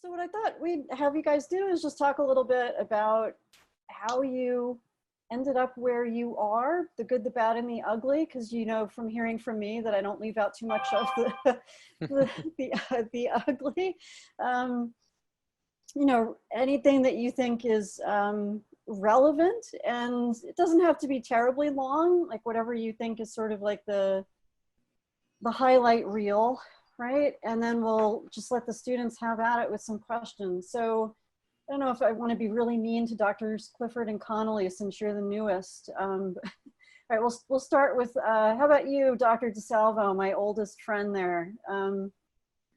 So what I thought we'd have you guys do is just talk a little bit about how you ended up where you are, the good, the bad, and the ugly, because you know from hearing from me that I don't leave out too much of the ugly. You know, anything that you think is relevant, and it doesn't have to be terribly long, like whatever you think is sort of like the highlight reel, right? And then we'll just let the students have at it with some questions. So I don't know if I want to be really mean to Drs. Clifford and Connolly since you're the newest. All right, we'll start with, how about you, Dr. Desalvo, my oldest friend there? You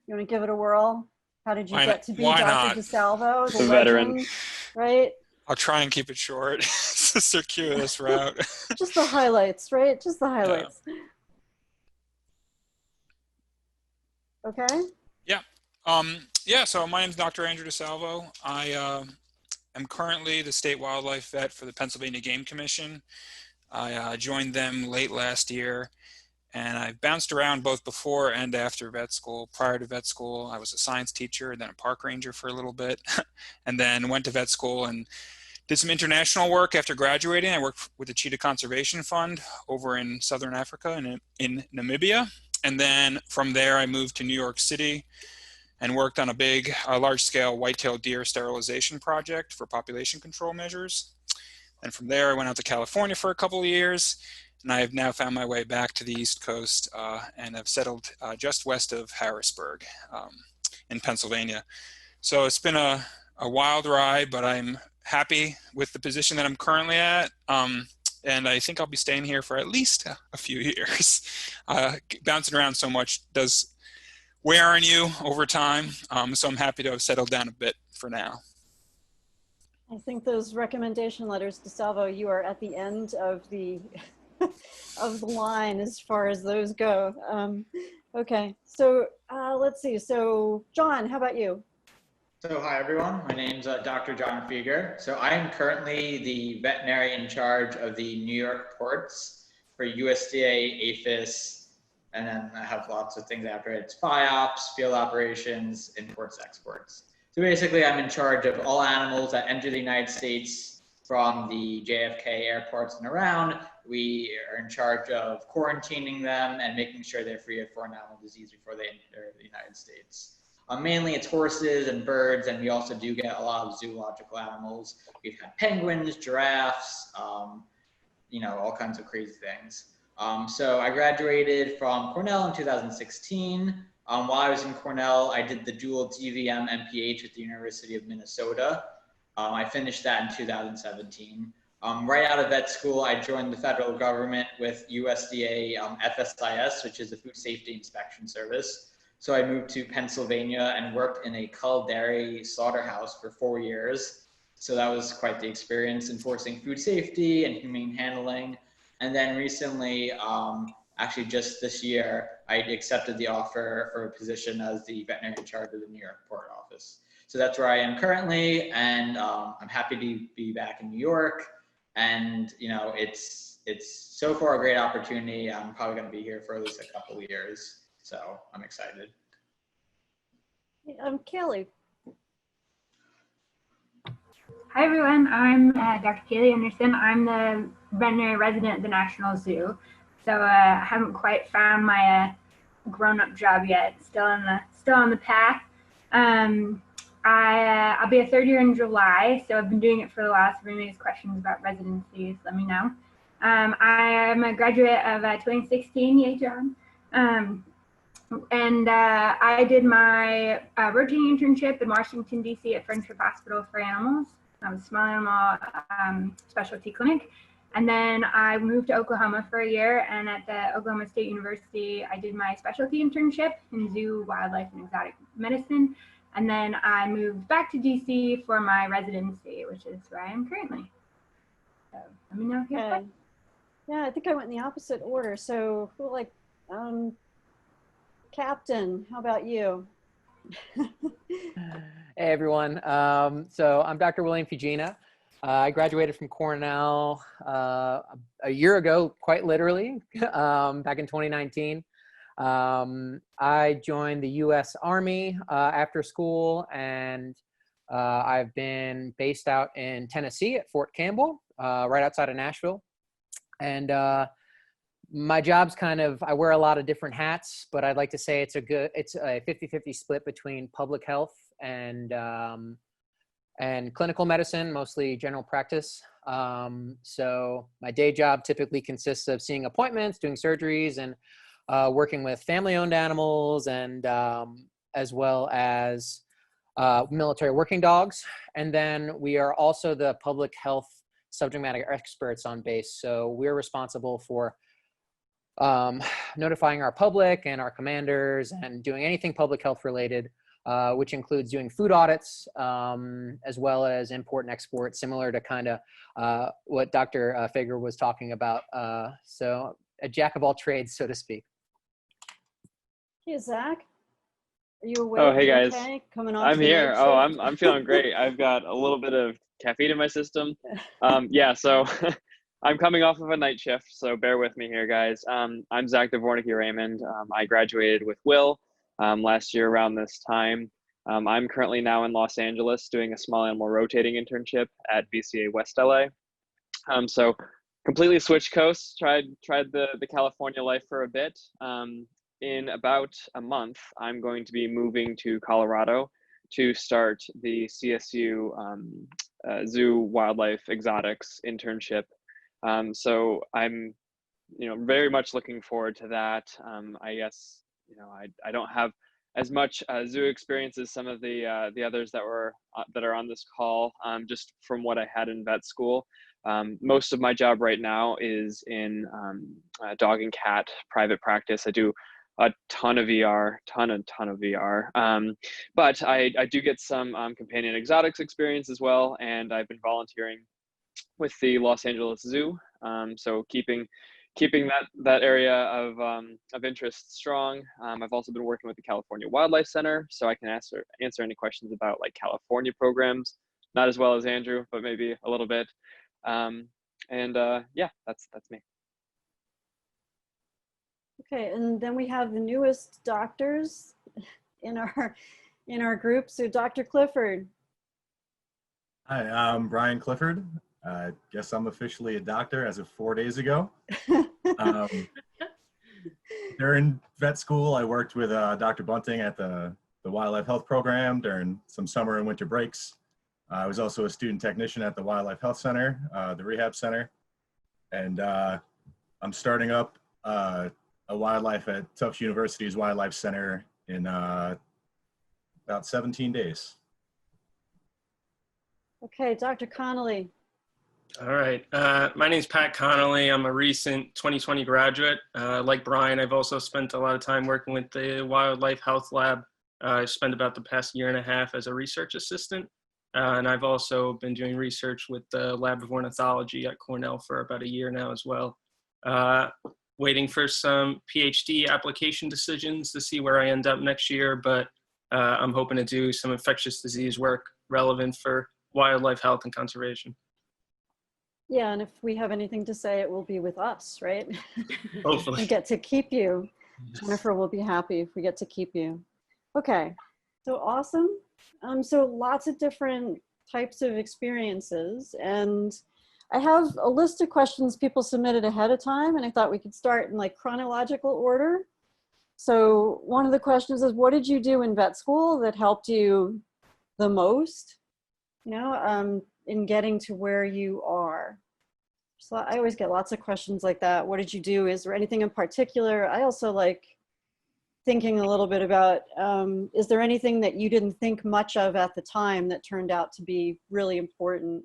want to give it a whirl? How did you get to be Dr. Desalvo, the veteran, legend, right? I'll try and keep it short. It's a circuitous route. Just the highlights, right? Just the highlights. Yeah. Okay. Yeah. Yeah, so my name is Dr. Andrew Desalvo. I am currently the state wildlife vet for the Pennsylvania Game Commission. I joined them late last year, and I bounced around both before and after vet school. Prior to vet school, I was a science teacher, then a park ranger for a little bit, and then went to vet school and did some international work after graduating. I worked with the Cheetah Conservation Fund over in Southern Africa and in Namibia. And then from there, I moved to New York City and worked on a large-scale white-tailed deer sterilization project for population control measures. And from there, I went out to California for a couple of years, and I have now found my way back to the East Coast and have settled just west of Harrisburg in Pennsylvania. So it's been a wild ride, but I'm happy with the position that I'm currently at. And I think I'll be staying here for at least a few years. Bouncing around so much does wear on you over time. So I'm happy to have settled down a bit for now. I think those recommendation letters, DeSalvo, you are at the end of the of the line as far as those go. Okay, so let's see. So John, how about you? So hi everyone, my name's Dr. John Fieger. So I am currently the veterinarian in charge of the New York ports for USDA APHIS, and then I have lots of things after it. It's FIOPS, field operations, imports, exports. So basically I'm in charge of all animals that enter the United States from the JFK airports and around. We are in charge of quarantining them and making sure they're free of foreign animal disease before they enter the United States. Mainly it's horses and birds, and we also do get a lot of zoological animals. We've had penguins, giraffes, you know, all kinds of crazy things. So I graduated from Cornell in 2016. While I was in Cornell, I did the dual DVM MPH at the University of Minnesota. I finished that in 2017. Right out of vet school, I joined the federal government with USDA FSIS, which is the Food Safety Inspection Service. So I moved to Pennsylvania and worked in a cull dairy slaughterhouse for 4 years. So that was quite the experience, enforcing food safety and humane handling. And then recently, actually just this year, I accepted the offer for a position as the veterinary in charge of the New York Port Office. So that's where I am currently, and I'm happy to be back in New York. And you know, it's so far a great opportunity. I'm probably going to be here for at least a couple of years. So I'm excited. Kailey. Hi everyone, I'm Dr. Kailey Anderson. I'm the veterinary resident at the National Zoo. So I haven't quite found my grown-up job yet. Still on the path. I'll be a third year in July, so I've been doing it for the last. If anyone has questions about residencies, let me know. I am a graduate of 2016, yay John. And I did my rotating internship in Washington, D.C. at Friendship Hospital for Animals. I was a small animal specialty clinic. And then I moved to Oklahoma for a year, and at the Oklahoma State University, I did my specialty internship in zoo, wildlife, and exotic medicine. And then I moved back to DC for my residency, which is where I am currently. So let me know if you have questions. Yeah, I think I went in the opposite order. So like, Captain, how about you? Hey everyone. So I'm Dr. William Fugina. I graduated from Cornell a year ago, quite literally, back in 2019. I joined the U.S. Army after school, and I've been based out in Tennessee at Fort Campbell, right outside of Nashville. And my job's kind of, I wear a lot of different hats, but I'd like to say it's a 50-50 split between public health and clinical medicine, mostly general practice. So my day job typically consists of seeing appointments, doing surgeries, and working with family-owned animals, and as well as military working dogs. And then we are also the public health subject matter experts on base. So we're responsible for notifying our public and our commanders and doing anything public health related, which includes doing food audits, as well as import and export, similar to kind of what Dr. Fieger was talking about. So a jack of all trades, so to speak. Hey, Zach, are you awake? Oh, hey guys. Okay? Coming off I'm the here. night Oh, shift? I'm feeling great. I've got a little bit of caffeine in my system. Yeah, so I'm coming off of a night shift, so bear with me here, guys. I'm Zack Dvornicky-Raymond. I graduated with Will last year around this time. I'm currently now in Los Angeles doing a small animal rotating internship at VCA West LA. So completely switched coasts, tried the California life for a bit. In about a month, I'm going to be moving to Colorado to start the CSU Zoo Wildlife Exotics internship. So I'm, very much looking forward to that. I guess, I don't have as much zoo experience as some of the others that are on this call, just from what I had in vet school. Most of my job right now is in dog and cat private practice. I do a ton of VR, ton of VR. But I do get some companion exotics experience as well, and I've been volunteering with the Los Angeles Zoo. So keeping that area of interest strong. I've also been working with the California Wildlife Center, so I can answer any questions about like California programs. Not as well as Andrew, but maybe a little bit. Yeah, that's me. Okay, and then we have the newest doctors in our group. So Dr. Clifford. Hi, I'm Brian Clifford. I guess I'm officially a doctor as of 4 days ago. During vet school, I worked with Dr. Bunting at the Wildlife Health Program during some summer and winter breaks. I was also a student technician at the Wildlife Health Center, the Rehab Center. And I'm starting up a wildlife at Tufts University's Wildlife Center in about 17 days. Okay, Dr. Connolly. All right. My name is Pat Connolly. I'm a recent 2020 graduate. Like Brian, I've also spent a lot of time working with the Wildlife Health Lab. I spent about the past year and a half as a research assistant. And I've also been doing research with the Lab of Ornithology at Cornell for about a year now as well. Waiting for some PhD application decisions to see where I end up next year, but I'm hoping to do some infectious disease work relevant for wildlife health and conservation. Yeah, and if we have anything to say, it will be with us, right? Hopefully. We get to keep you. Jennifer will be happy if we get to keep you. Okay, so awesome. So lots of different types of experiences, and I have a list of questions people submitted ahead of time, and I thought we could start in like chronological order. So one of the questions is, what did you do in vet school that helped you the most, in getting to where you are? So I always get lots of questions like that. What did you do? Is there anything in particular? I also like thinking a little bit about, is there anything that you didn't think much of at the time that turned out to be really important?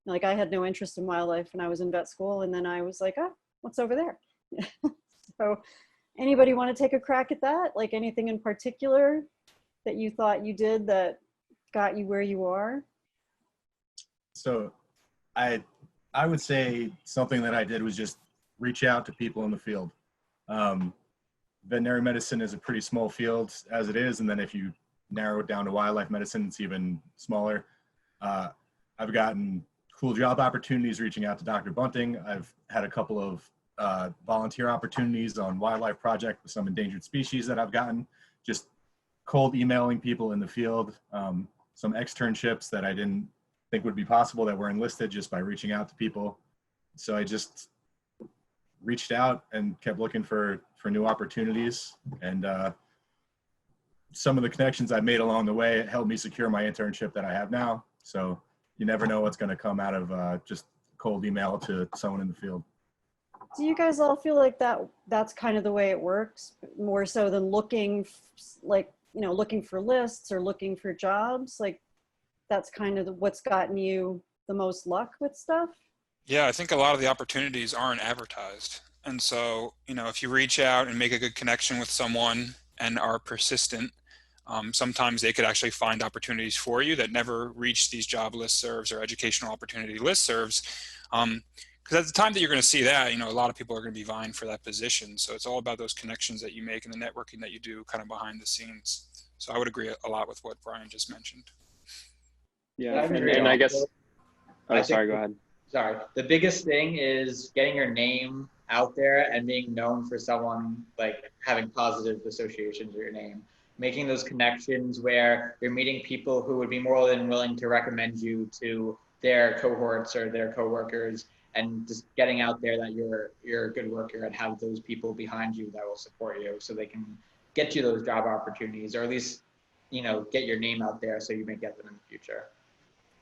Like I had no interest in wildlife when I was in vet school, and then I was like, oh, what's over there? So anybody want to take a crack at that? Like anything in particular that you thought you did that got you where you are? So I would say something that I did was just reach out to people in the field. Veterinary medicine is a pretty small field as it is, and then if you narrow it down to wildlife medicine, it's even smaller. I've gotten cool job opportunities reaching out to Dr. Bunting. I've had a couple of volunteer opportunities on wildlife project with some endangered species that I've gotten, just cold emailing people in the field, some externships that I didn't think would be possible that were enlisted just by reaching out to people. So I just reached out and kept looking for new opportunities. And some of the connections I've made along the way helped me secure my internship that I have now. So you never know what's going to come out of just cold email to someone in the field. Do you guys all feel like that's kind of the way it works, more so than looking looking for lists or looking for jobs? Like that's kind of what's gotten you the most luck with stuff? Yeah, I think a lot of the opportunities aren't advertised. And so, if you reach out and make a good connection with someone and are persistent, sometimes they could actually find opportunities for you that never reach these job listservs or educational opportunity listservs. Because at the time that you're going to see that, a lot of people are going to be vying for that position. So it's all about those connections that you make and the networking that you do kind of behind the scenes. So I would agree a lot with what Brian just mentioned. Yeah, and I guess, sorry, go ahead. Sorry. The biggest thing is getting your name out there and being known for someone, like having positive associations with your name, making those connections where you're meeting people who would be more than willing to recommend you to their cohorts or their coworkers, and just getting out there that you're a good worker and have those people behind you that will support you so they can get you those job opportunities, or at least, get your name out there so you may get them in the future.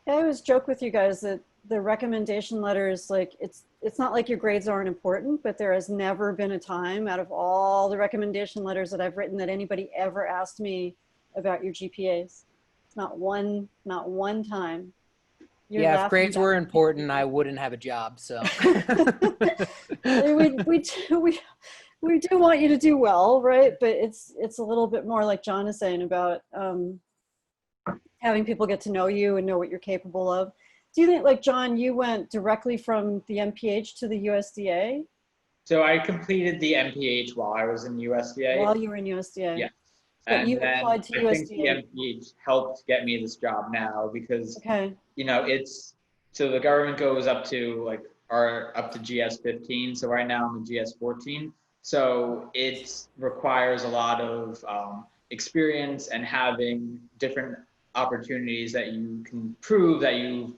I always joke with you guys that the recommendation letters, like it's not like your grades aren't important, but there has never been a time out of all the recommendation letters that I've written that anybody ever asked me about your GPAs. Not one time. Yeah, if grades were important, I wouldn't have a job. So we do want you to do well, right? But it's a little bit more like John is saying about having people get to know you and know what you're capable of. Do you think, like John, you went directly from the MPH to the USDA? So I completed the MPH while I was in USDA. While you were in USDA? Yeah. But you applied to USDA. I think the MPH helped get me this job now because, so the government goes up to up to GS 15. So right now I'm in GS 14. So it requires a lot of experience and having different opportunities that you can prove that you've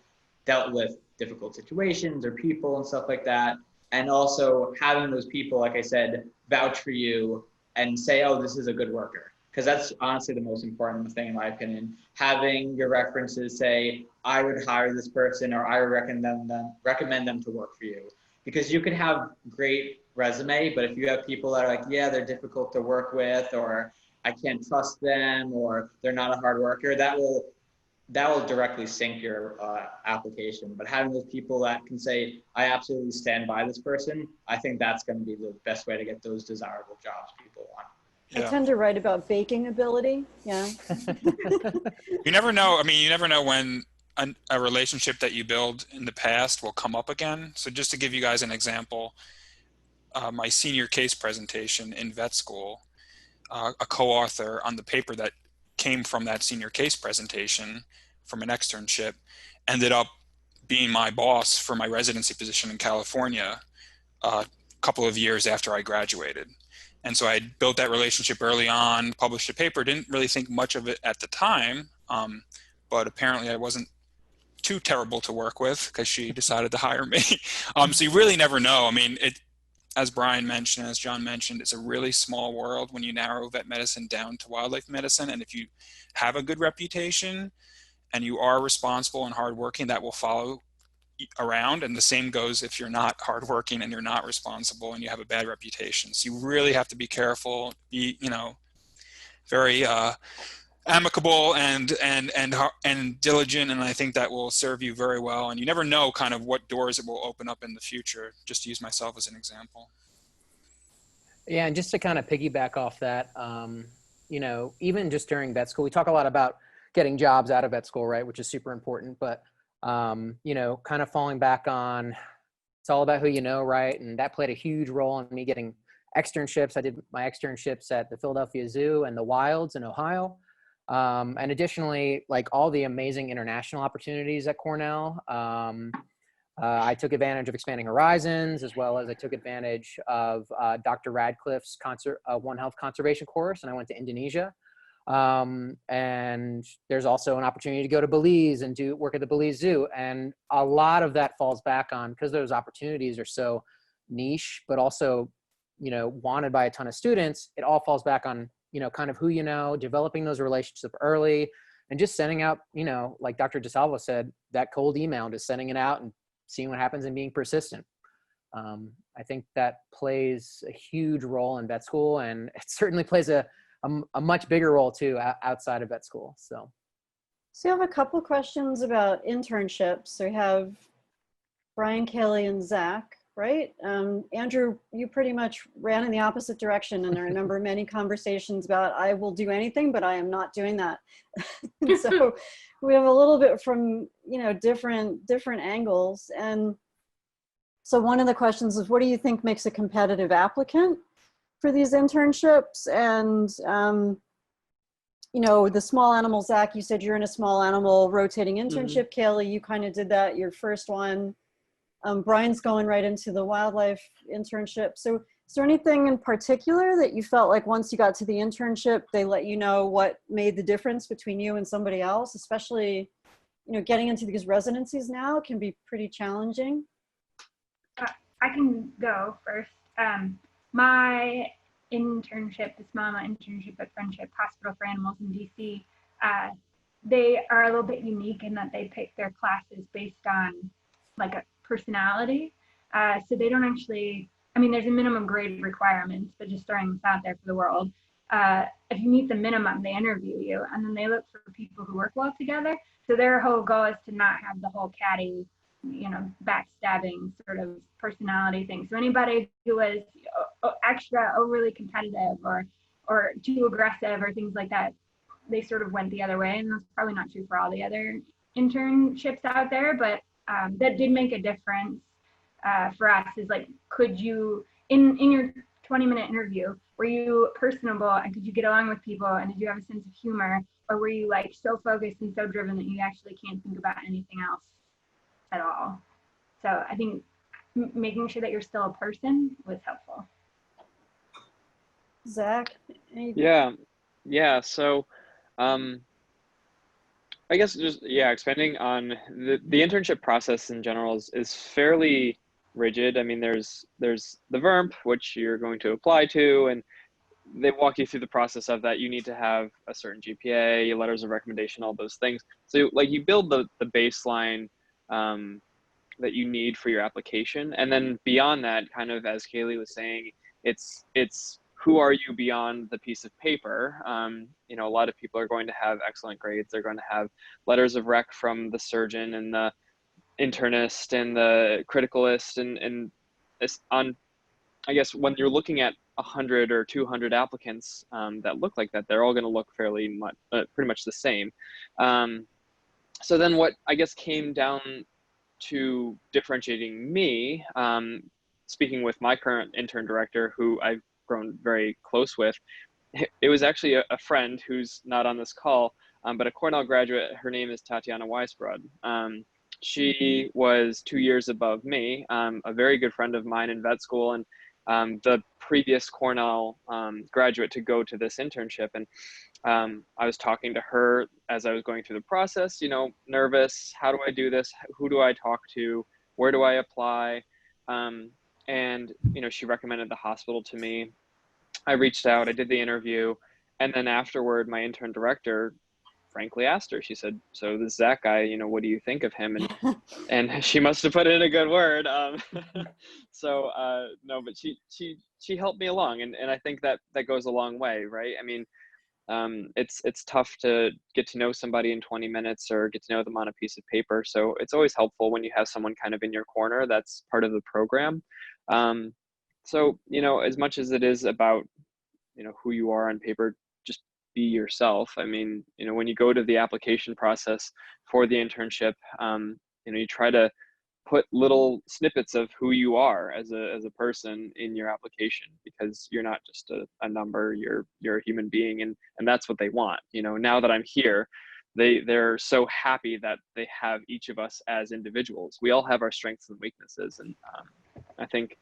dealt with difficult situations or people and stuff like that. And also having those people, like I said, vouch for you and say, oh, this is a good worker. Because that's honestly the most important thing in my opinion. Having your references say, I would hire this person, or I would recommend them to work for you. Because you could have great resume, but if you have people that are like, yeah, they're difficult to work with, or I can't trust them, or they're not a hard worker, that will directly sink your application. But having those people that can say, I absolutely stand by this person, I think that's going to be the best way to get those desirable jobs people want. Yeah. I tend to write about baking ability. Yeah. You never know. I mean, you never know when a relationship that you build in the past will come up again. So just to give you guys an example, my senior case presentation in vet school, a co-author on the paper that came from that senior case presentation from an externship ended up being my boss for my residency position in California a couple of years after I graduated. And so I built that relationship early on, published a paper, didn't really think much of it at the time, but apparently I wasn't too terrible to work with because she decided to hire me. So you really never know. I mean, as Brian mentioned, as John mentioned, it's a really small world when you narrow vet medicine down to wildlife medicine. And if you have a good reputation and you are responsible and hardworking, that will follow around. And the same goes if you're not hardworking and you're not responsible and you have a bad reputation. So you really have to be careful, be, very amicable and diligent. And I think that will serve you very well. And you never know kind of what doors it will open up in the future, just to use myself as an example. Yeah. And just to kind of piggyback off that, even just during vet school, we talk a lot about getting jobs out of vet school, right? Which is super important, but kind of falling back on, it's all about who you know, right? And that played a huge role in me getting externships. I did my externships at the Philadelphia Zoo and the Wilds in Ohio. And additionally, like all the amazing international opportunities at Cornell. I took advantage of Expanding Horizons, as well as I took advantage of Dr. Radcliffe's One Health conservation course, and I went to Indonesia. And there's also an opportunity to go to Belize and do work at the Belize Zoo. And a lot of that falls back on, because those opportunities are so niche, but also, you know, wanted by a ton of students, it all falls back on, you know, kind of who you know, developing those relationships early, and just sending out, you know, like Dr. Desalvo said, that cold email, just sending it out and seeing what happens and being persistent. I think that plays a huge role in vet school, and it certainly plays a much bigger role too outside of vet school. So you have a couple questions about internships. So we have Brian, Kailey, and Zach, right? Andrew, you pretty much ran in the opposite direction, and I remember many conversations about, I will do anything, but I am not doing that. So we have a little bit from, you know, different angles. And so one of the questions is, what do you think makes a competitive applicant for these internships? And, you know, the small animal, Zach, you said you're in a small animal rotating internship. Kailey, you kind of did that, your first one. Brian's going right into the wildlife internship. So is there anything in particular that you felt like once you got to the internship, they let you know what made the difference between you and somebody else, especially, you know, getting into these residencies now can be pretty challenging? I can go first. My internship, the small animal internship at Friendship Hospital for Animals in DC, they are a little bit unique in that they pick their classes based on like a personality. So they don't actually, I mean, there's a minimum grade requirement, but just throwing this out there for the world. If you meet the minimum, they interview you, and then they look for people who work well together. So their whole goal is to not have the whole catty, you know, backstabbing sort of personality thing. So anybody who is extra overly competitive or too aggressive or things like that, they sort of went the other way. And that's probably not true for all the other internships out there, but that did make a difference for us. Is like, could you, in your 20-minute interview, were you personable and could you get along with people, and did you have a sense of humor, or were you like so focused and so driven that you actually can't think about anything else at all? So I think making sure that you're still a person was helpful. Zach? Yeah. So I guess just, expanding on the internship process in general is fairly rigid. I mean, there's the VERMP, which you're going to apply to, and they walk you through the process of that. You need to have a certain GPA, letters of recommendation, all those things. So like you build the baseline that you need for your application. And then beyond that, kind of as Kailey was saying, it's who are you beyond the piece of paper? You know, a lot of people are going to have excellent grades. They're going to have letters of rec from the surgeon and the internist and the criticalist, and it's on, I guess, when you're looking at 100 or 200 applicants that look like that, they're all going to look fairly much, pretty much the same. So then what I guess came down to differentiating me, speaking with my current intern director, who I've grown very close with, it was actually a friend who's not on this call, but a Cornell graduate. Her name is Tatiana Weisbrod. She was 2 years above me, a very good friend of mine in vet school, and the previous Cornell graduate to go to this internship. And I was talking to her as I was going through the process, you know, nervous. How do I do this? Who do I talk to? Where do I apply? And, you know, she recommended the hospital to me. I reached out, I did the interview. And then afterward, my intern director frankly asked her, she said, so this Zach guy, you know, what do you think of him? And she must have put in a good word. No, but she helped me along. And I think that goes a long way, right? I mean, it's tough to get to know somebody in 20 minutes or get to know them on a piece of paper. So it's always helpful when you have someone kind of in your corner that's part of the program. So, you know, as much as it is about, you know, who you are on paper, just be yourself. I mean, you know, when you go to the application process for the internship, you know, you try to put little snippets of who you are as a person in your application, because you're not just a number, you're a human being, and that's what they want. You know, now that I'm here, they're so happy that they have each of us as individuals. We all have our strengths and weaknesses, and I think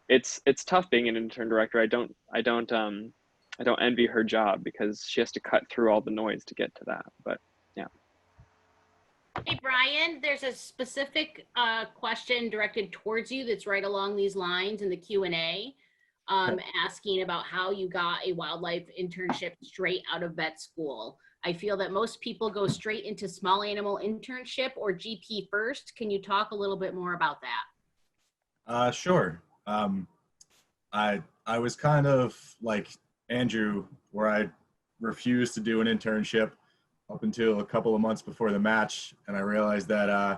it's tough being an intern director. I don't envy her job because she has to cut through all the noise to get to that. But yeah. Hey, Brian, there's a specific question directed towards you that's right along these lines in the Q&A, asking about how you got a wildlife internship straight out of vet school. I feel that most people go straight into small animal internship or GP first. Can you talk a little bit more about that? Sure. I was kind of like Andrew, where I refused to do an internship up until a couple of months before the match, and I realized that I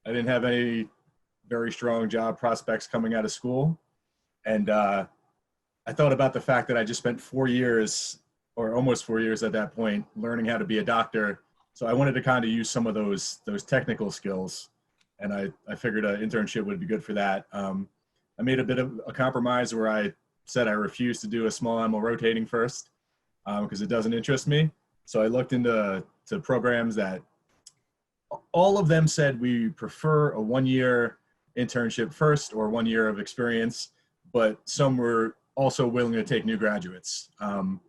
didn't have any very strong job prospects coming out of school, and I thought about the fact that I just spent 4 years, or almost 4 years at that point, learning how to be a doctor. So I wanted to kind of use some of those technical skills, and I figured an internship would be good for that. I made a bit of a compromise where I said I refused to do a small animal rotating first because it doesn't interest me. So I looked into programs that all of them said we prefer a 1 year internship first or 1 year of experience, but some were also willing to take new graduates. And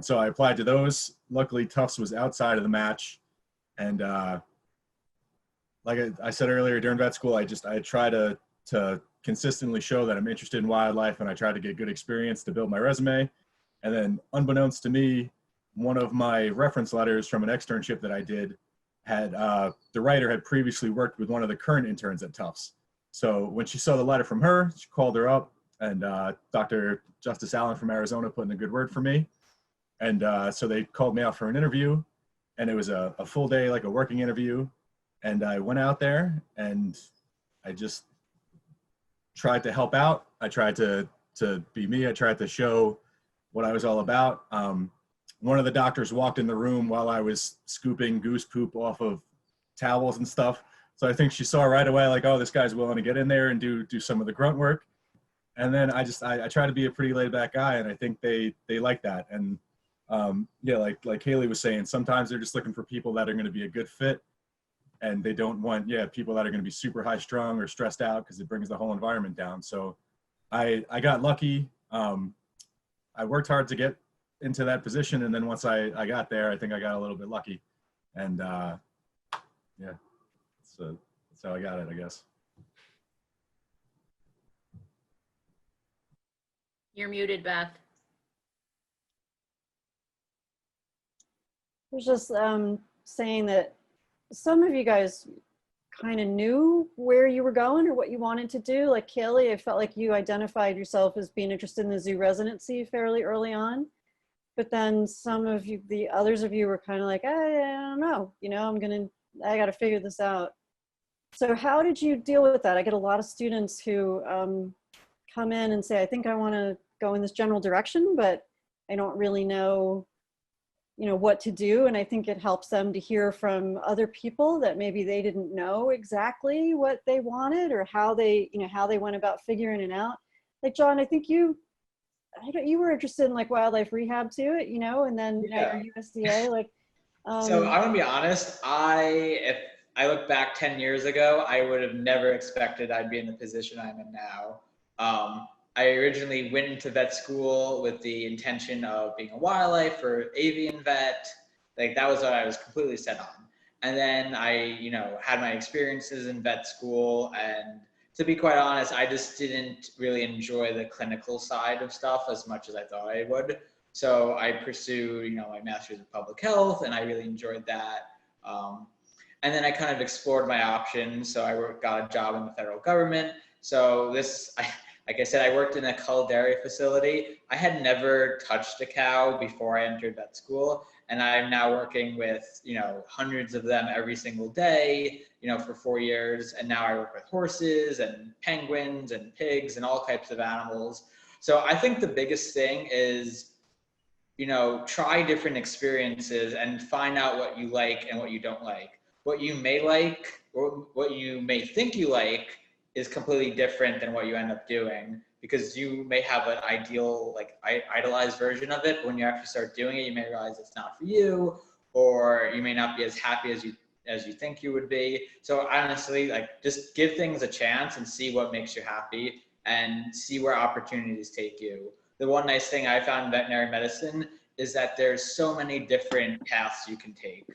so I applied to those. Luckily, Tufts was outside of the match. And like I said earlier, during vet school, I try to consistently show that I'm interested in wildlife, and I try to get good experience to build my resume. And then unbeknownst to me, one of my reference letters from an externship that I did had, the writer had previously worked with one of the current interns at Tufts. So when she saw the letter from her, she called her up, and Dr. Justice Allen from Arizona put in a good word for me. And so they called me out for an interview, and it was a full day, like a working interview. And I went out there and I just tried to help out. I tried to be me. I tried to show what I was all about. One of the doctors walked in the room while I was scooping goose poop off of towels and stuff. So I think she saw right away, like, oh, this guy's willing to get in there and do some of the grunt work. And then I try to be a pretty laid back guy, and I think they like that. And yeah, like Kailey was saying, sometimes they're just looking for people that are going to be a good fit, and they don't want people that are going to be super high strung or stressed out because it brings the whole environment down. So I got lucky. I worked hard to get into that position, and then once I got there, I think I got a little bit lucky, and yeah, so that's how I got it, I guess. You're muted, Beth. I was just saying that some of you guys kind of knew where you were going or what you wanted to do. Like Kailey, I felt like you identified yourself as being interested in the zoo residency fairly early on. But then some of you, the others of you were kind of like, I don't know, I got to figure this out. So how did you deal with that? I get a lot of students who come in and say, I think I want to go in this general direction, but I don't really know what to do. And I think it helps them to hear from other people that maybe they didn't know exactly what they wanted or how they went about figuring it out. Like John, I think you were interested in like wildlife rehab too, and then USDA, like. So I'm gonna be honest. If I look back 10 years ago, I would have never expected I'd be in the position I'm in now. I originally went into vet school with the intention of being a wildlife or avian vet. Like that was what I was completely set on. And then I, had my experiences in vet school, and to be quite honest, I just didn't really enjoy the clinical side of stuff as much as I thought I would. So I pursued, my master's in public health, and I really enjoyed that. And then I kind of explored my options. So I got a job in the federal government. So like I said, I worked in a cull dairy facility. I had never touched a cow before I entered vet school. And I'm now working with, hundreds of them every single day, for 4 years. And now I work with horses and penguins and pigs and all types of animals. So I think the biggest thing is, try different experiences and find out what you like and what you don't like. What you may like or what you may think you like is completely different than what you end up doing, because you may have an ideal, like idolized version of it. But when you actually start doing it, you may realize it's not for you, or you may not be as happy as you think you would be. So I honestly, like, just give things a chance and see what makes you happy and see where opportunities take you. The one nice thing I found in veterinary medicine is that there's so many different paths you can take.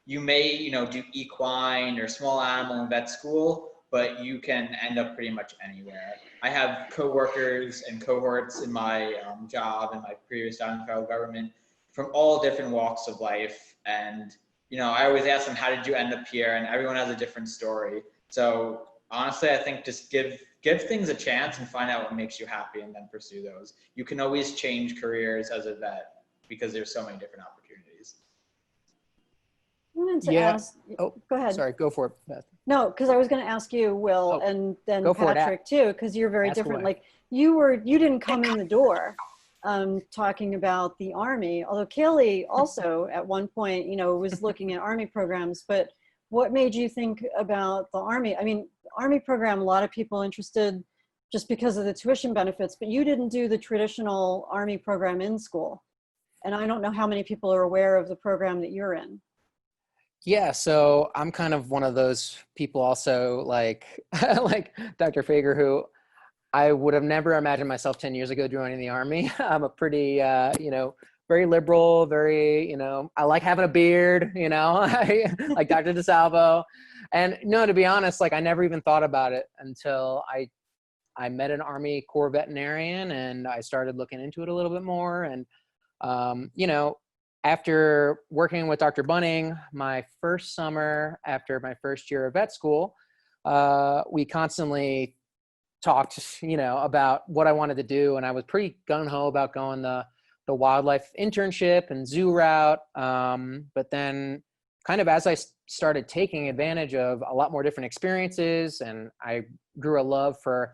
You may, do equine or small animal in vet school, but you can end up pretty much anywhere. I have coworkers and cohorts in my job and my previous job in federal government from all different walks of life. And, I always ask them, how did you end up here? And everyone has a different story. So honestly, I think just give things a chance and find out what makes you happy and then pursue those. You can always change careers as a vet because there's so many different opportunities. I wanted to Yeah. ask, Oh, go ahead. sorry, go for it, Beth. No, because I was going to ask you, Will, Oh, and then go for it. Patrick too, because you're very Ask different. away. Like you didn't come in the door talking about the Army, although Kailey also at one point, was looking at Army programs. But what made you think about the Army? I mean, Army program, a lot of people interested just because of the tuition benefits, but you didn't do the traditional Army program in school. And I don't know how many people are aware of the program that you're in. Yeah, so I'm kind of one of those people also, like like Dr. Fieger, who I would have never imagined myself 10 years ago joining the Army. I'm a pretty, very liberal, very, I like having a beard, I, like Dr. Desalvo. And no, to be honest, like I never even thought about it until I met an Army Corps veterinarian and I started looking into it a little bit more. And, after working with Dr. Bunting, my first summer after my first year of vet school, we constantly talked, about what I wanted to do. And I was pretty gung-ho about going the wildlife internship and zoo route. But then kind of as I started taking advantage of a lot more different experiences, and I grew a love for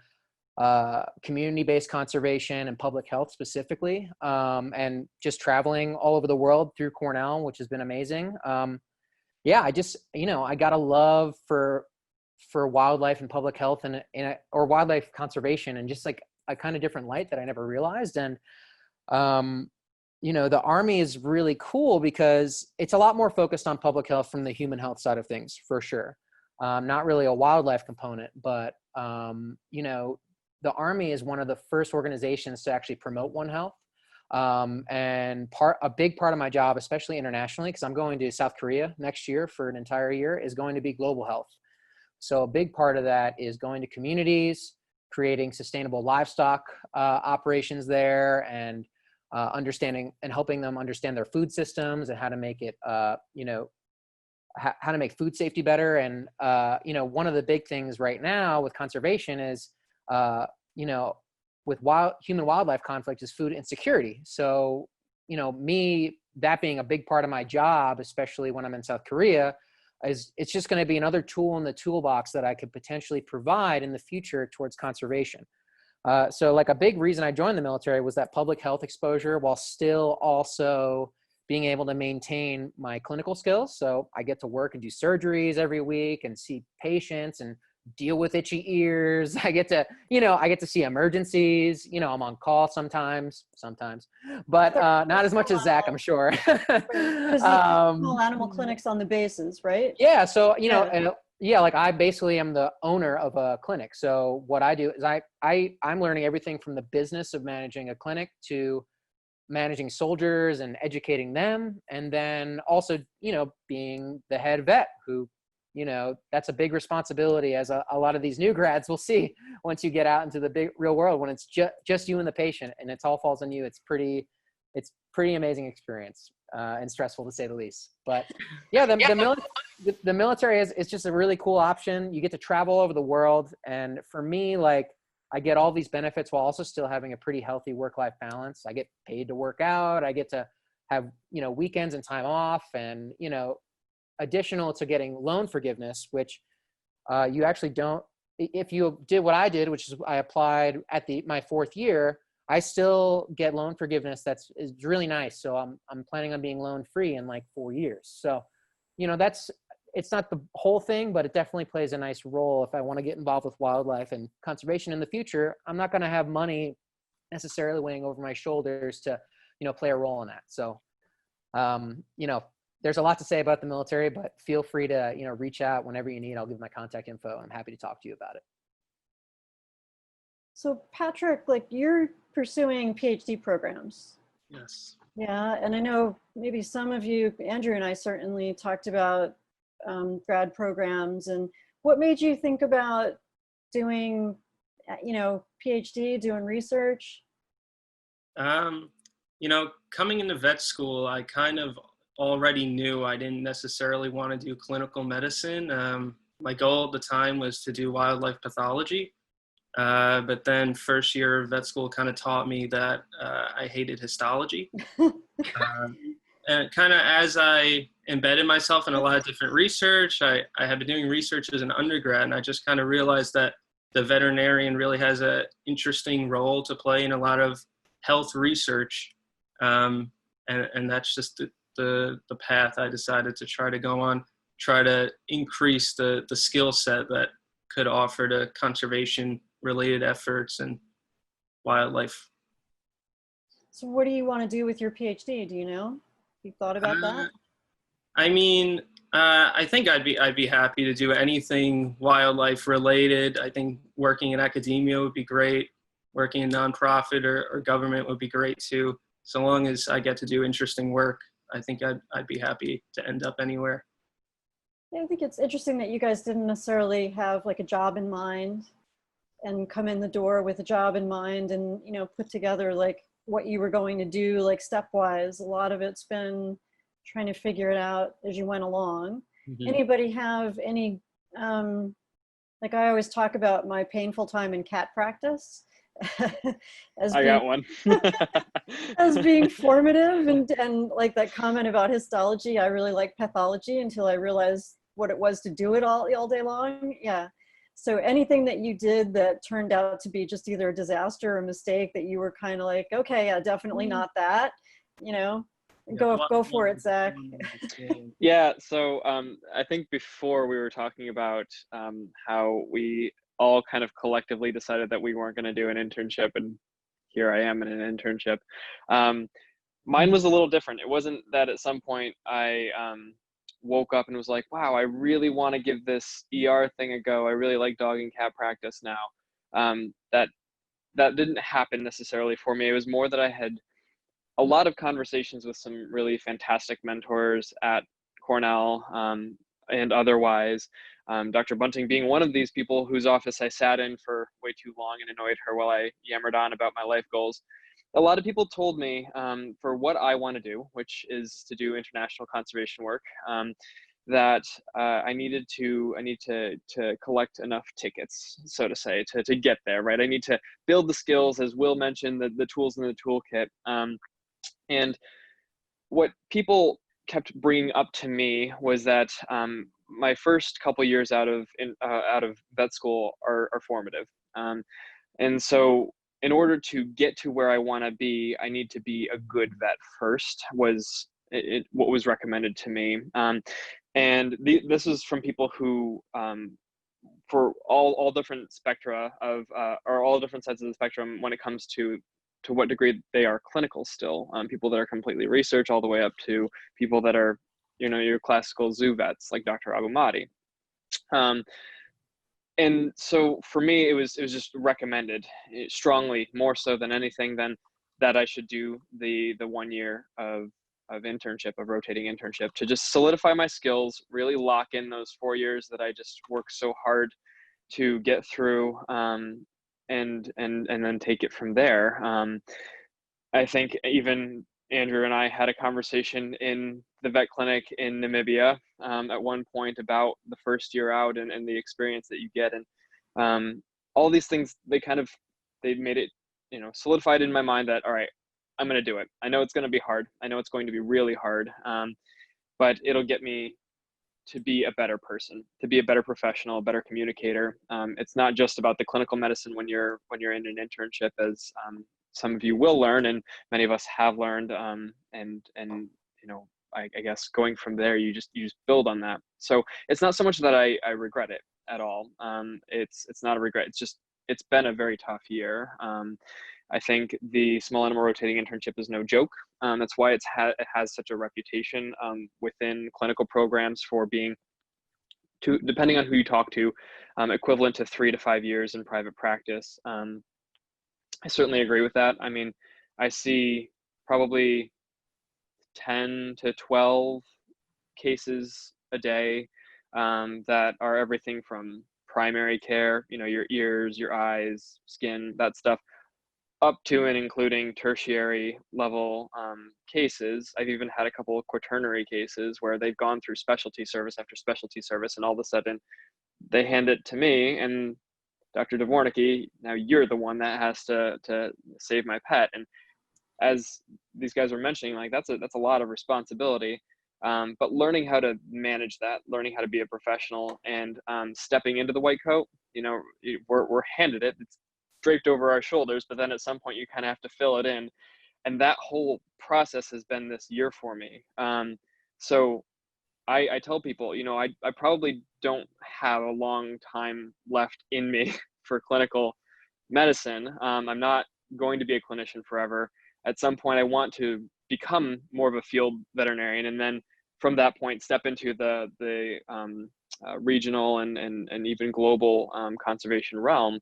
community-based conservation and public health specifically, and just traveling all over the world through Cornell, which has been amazing. I just, I got a love for wildlife and public health or wildlife conservation, and just like a kind of different light that I never realized. And, the Army is really cool because it's a lot more focused on public health from the human health side of things, for sure. Not really a wildlife component, but, the Army is one of the first organizations to actually promote One Health. And a big part of my job, especially internationally, because I'm going to South Korea next year for an entire year, is going to be global health. So a big part of that is going to communities, creating sustainable livestock operations there, and understanding and helping them understand their food systems and how to make it, how to make food safety better. And, one of the big things right now with conservation is, with human wildlife conflict is food insecurity. So, me, that being a big part of my job, especially when I'm in South Korea, it's just going to be another tool in the toolbox that I could potentially provide in the future towards conservation. So like a big reason I joined the military was that public health exposure, while still also being able to maintain my clinical skills. So I get to work and do surgeries every week and see patients and deal with itchy ears. I get to see emergencies. I'm on call sometimes, but not as much as Zach, I'm sure. Small animal clinics on the bases, right? Yeah. So, like I basically am the owner of a clinic. So what I do is I'm learning everything from the business of managing a clinic to managing soldiers and educating them. And then also, being the head vet who, that's a big responsibility, as a lot of these new grads will see once you get out into the big real world, when it's just you and the patient and it all falls on you. It's pretty amazing experience, and stressful to say the least. But yeah, the military is just a really cool option. You get to travel all over the world. And for me, like, I get all these benefits while also still having a pretty healthy work-life balance. I get paid to work out. I get to have, weekends and time off, and, additional to getting loan forgiveness, which you actually don't, if you did what I did, which is I applied at my 4th year, I still get loan forgiveness. Is really nice. So I'm planning on being loan free in like 4 years. So, it's not the whole thing, but it definitely plays a nice role. If I want to get involved with wildlife and conservation in the future, I'm not going to have money necessarily weighing over my shoulders to, play a role in that. So, there's a lot to say about the military, but feel free to, reach out whenever you need. I'll give my contact info. I'm happy to talk to you about it. So Patrick, like you're pursuing PhD programs. Yes. Yeah, and I know maybe some of you, Andrew and I certainly talked about grad programs. And what made you think about doing, PhD, doing research? Coming into vet school, I kind of already knew I didn't necessarily want to do clinical medicine. My goal at the time was to do wildlife pathology. But then first year of vet school kind of taught me that I hated histology. And kind of as I embedded myself in a lot of different research, I had been doing research as an undergrad, and I just kind of realized that the veterinarian really has an interesting role to play in a lot of health research. And that's just the path I decided to try to go on, try to increase the skill set that could offer to conservation related efforts and wildlife. So what do you want to do with your PhD? Do you know? You thought about that? I think I'd be happy to do anything wildlife related. I think working in academia would be great. Working in nonprofit or government would be great too. So long as I get to do interesting work, I think I'd be happy to end up anywhere. Yeah, I think it's interesting that you guys didn't necessarily have like a job in mind and come in the door with a job in mind and, put together like what you were going to do, like stepwise. A lot of it's been trying to figure it out as you went along. Mm-hmm. Anybody have any, like I always talk about my painful time in cat practice. Got one. As being formative and like that comment about histology, I really like pathology until I realized what it was to do it all day long. Yeah. So anything that you did that turned out to be just either a disaster or a mistake that you were kind of like, okay, yeah, definitely not that, go for it, Zach. Yeah. So I think before we were talking about how we all kind of collectively decided that we weren't going to do an internship, and here I am in an internship. Mine was a little different. It wasn't that at some point I woke up and was like, wow, I really want to give this ER thing a go. I really like dog and cat practice now. That didn't happen necessarily for me. It was more that I had a lot of conversations with some really fantastic mentors at Cornell and otherwise. Dr. Bunting being one of these people whose office I sat in for way too long and annoyed her while I yammered on about my life goals. A lot of people told me for what I want to do, which is to do international conservation work, that I need to collect enough tickets, so to say, to get there, right? I need to build the skills, as Will mentioned, the tools in the toolkit. And what people kept bringing up to me was that my first couple years out of vet school are formative, and so in order to get to where I want to be, I need to be a good vet first. Was what was recommended to me, and this is from people who, for all different spectra of or all different sides of the spectrum when it comes to what degree they are clinical still. People that are completely research, all the way up to people that are, your classical zoo vets like Dr. Abumati. And so for me, it was just recommended strongly, more so than anything, than that I should do the 1 year of internship, of rotating internship, to just solidify my skills, really lock in those 4 years that I just worked so hard to get through, and then take it from there. I think even Andrew and I had a conversation in the vet clinic in Namibia at one point about the first year out and the experience that you get. And all these things, they made it, solidified in my mind that, all right, I'm going to do it. I know it's going to be hard. I know it's going to be really hard, but it'll get me to be a better person, to be a better professional, a better communicator. It's not just about the clinical medicine when you're in an internship, as some of you will learn, and many of us have learned. I guess going from there, you just build on that. So it's not so much that I regret it at all. It's not a regret. It's been a very tough year. I think the small animal rotating internship is no joke. That's why it has such a reputation within clinical programs for being, depending on who you talk to, equivalent to 3 to 5 years in private practice. I certainly agree with that. I mean, I see probably 10 to 12 cases a day that are everything from primary care, you know, your ears, your eyes, skin, that stuff, up to and including tertiary level cases. I've even had a couple of quaternary cases where they've gone through specialty service after specialty service, and all of a sudden they hand it to me, and Dr. Dvornicky, now you're the one that has to save my pet. And as these guys were mentioning, like that's a lot of responsibility. But learning how to manage that, learning how to be a professional, and stepping into the white coat, you know, we're handed it. It's draped over our shoulders, but then at some point you kind of have to fill it in. And that whole process has been this year for me. So I tell people, you know, I probably don't have a long time left in me for clinical medicine. I'm not going to be a clinician forever. At some point, I want to become more of a field veterinarian, and then from that point, step into the regional and even global conservation realm.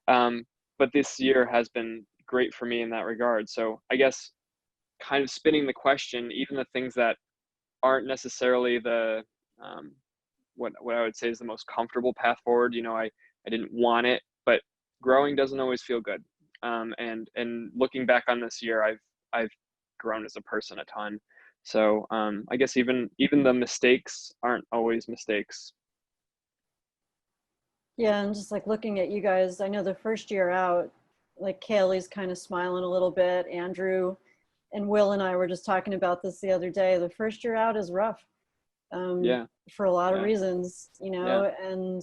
But this year has been great for me in that regard. So I guess kind of spinning the question, even the things that aren't necessarily the what I would say is the most comfortable path forward. You know, I didn't want it, but growing doesn't always feel good. And looking back on this year, I've grown as a person a ton. So I guess even the mistakes aren't always mistakes. Yeah, and just like looking at you guys, I know the first year out, like Kailey's kind of smiling a little bit. Andrew and Will and I were just talking about this the other day. The first year out is rough. For a lot of reasons, you know, and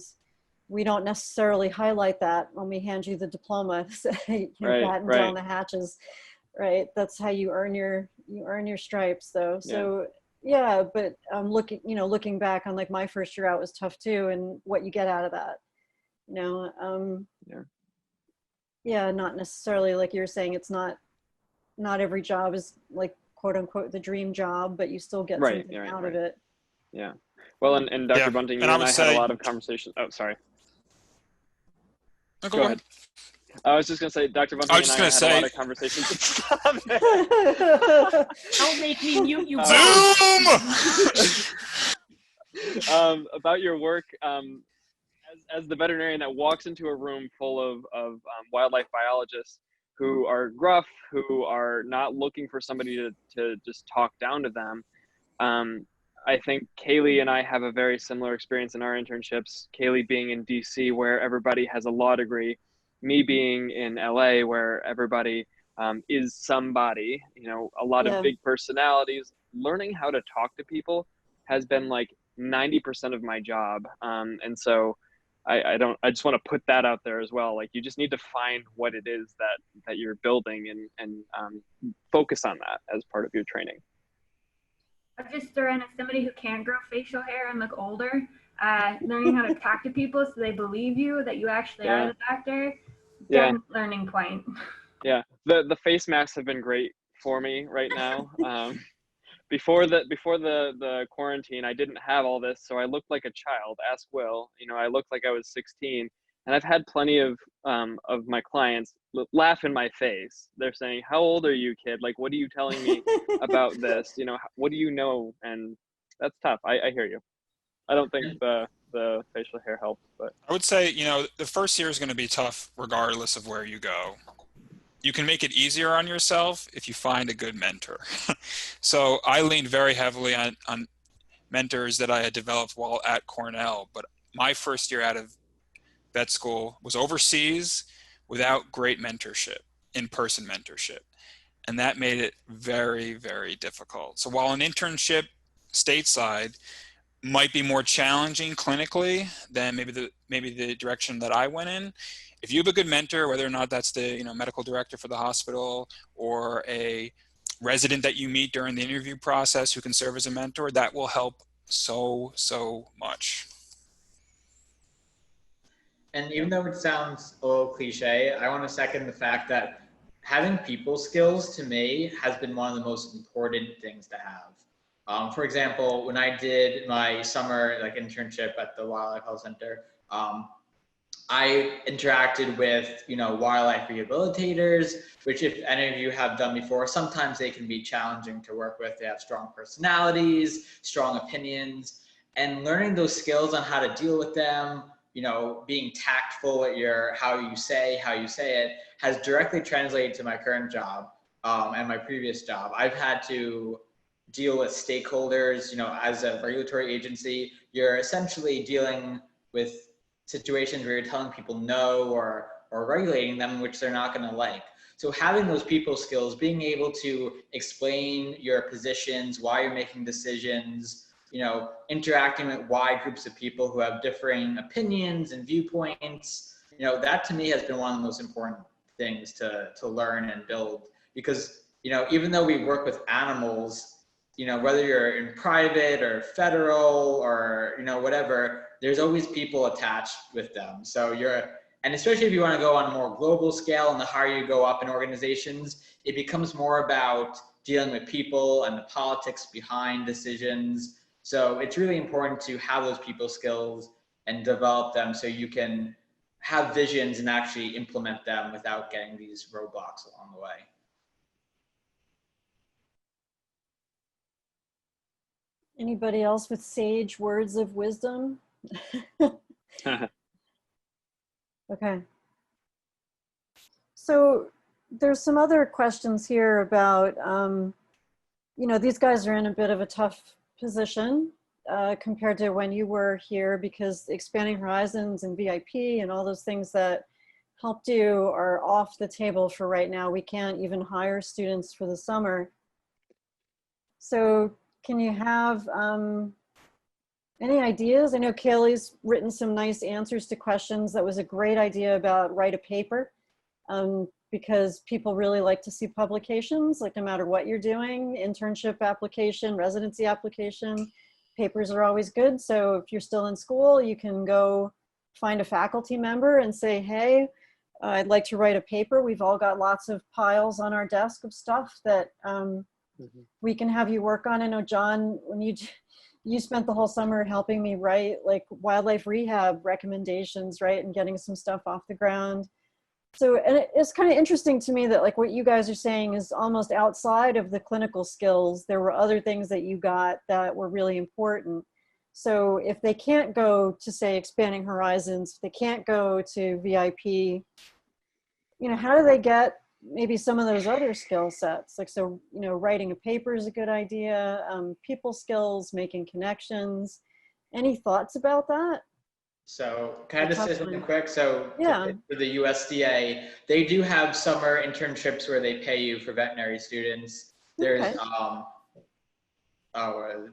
we don't necessarily highlight that when we hand you the diploma. You batten down the hatches, right? That's how you earn your stripes, though. So yeah, but looking back on like my first year out was tough too, and what you get out of that, you know. Not necessarily like you were saying. It's not every job is like quote unquote the dream job, but you still get something out of it. Yeah. Well, and Dr. Bunting, you and I had a lot of conversations. Oh, sorry. No, go ahead. I was just going to say, Dr. Bunting and I had a lot of conversations. Don't make me mute you. Zoom! About your work as the veterinarian that walks into a room full of wildlife biologists who are gruff, who are not looking for somebody to just talk down to them. I think Kailey and I have a very similar experience in our internships. Kailey being in DC, where everybody has a law degree, me being in LA, where everybody is somebody, you know, a lot of big personalities. Learning how to talk to people has been like 90% of my job. And so I just want to put that out there as well. Like, you just need to find what it is that you're building and focus on that as part of your training. I've just thrown in as somebody who can grow facial hair and look older, learning how to talk to people so they believe you that you actually are the doctor. Learning point. Yeah, the face masks have been great for me right now. Before the quarantine, I didn't have all this, so I looked like a child. Ask Will. You know, I looked like I was 16, and I've had plenty of my clients laugh in my face. They're saying, "How old are you, kid? Like, what are you telling me about this? You know, what do you know?" And that's tough. I hear you. I don't think the facial hair helped, but I would say, you know, the first year is going to be tough regardless of where you go. You can make it easier on yourself if you find a good mentor. So I leaned very heavily on mentors that I had developed while at Cornell, but my first year out of vet school was overseas without great mentorship, in-person mentorship. And that made it very, very difficult. So while an internship stateside might be more challenging clinically than maybe the direction that I went in, if you have a good mentor, whether or not that's the medical director for the hospital or a resident that you meet during the interview process who can serve as a mentor, that will help so much. And even though it sounds a little cliche, I want to second the fact that having people skills to me has been one of the most important things to have. For example, when I did my summer internship at the Wildlife Health Center, I interacted with, wildlife rehabilitators, which if any of you have done before, sometimes they can be challenging to work with. They have strong personalities, strong opinions, and learning those skills on how to deal with them, being tactful at how you say it has directly translated to my current job and my previous job. I've had to deal with stakeholders, as a regulatory agency, you're essentially dealing with situations where you're telling people no or regulating them, which they're not going to like. So having those people skills, being able to explain your positions, why you're making decisions, interacting with wide groups of people who have differing opinions and viewpoints, that to me has been one of the most important things to learn and build. Because, even though we work with animals, whether you're in private or federal or, whatever, there's always people attached with them. So and especially if you want to go on a more global scale and the higher you go up in organizations, it becomes more about dealing with people and the politics behind decisions. So it's really important to have those people skills and develop them so you can have visions and actually implement them without getting these roadblocks along the way. Anybody else with sage words of wisdom? Okay. So there's some other questions here about, these guys are in a bit of a tough position compared to when you were here, because expanding horizons and VIP and all those things that helped you are off the table for right now. We can't even hire students for the summer. So can you have any ideas? I know Kailey's written some nice answers to questions. That was a great idea about write a paper, because people really like to see publications, like no matter what you're doing, internship application, residency application, papers are always good. So if you're still in school, you can go find a faculty member and say, hey, I'd like to write a paper. We've all got lots of piles on our desk of stuff that we can have you work on. I know, John, when you spent the whole summer helping me write like wildlife rehab recommendations, right? And getting some stuff off the ground. So, and it's kind of interesting to me that like what you guys are saying is almost outside of the clinical skills. There were other things that you got that were really important. So if they can't go to, say, expanding horizons, if they can't go to VIP, how do they get maybe some of those other skill sets? Like, so, writing a paper is a good idea, people skills, making connections. Any thoughts about that? So can I just say something quick? So yeah, for the USDA, they do have summer internships where they pay you for veterinary students. There's, okay.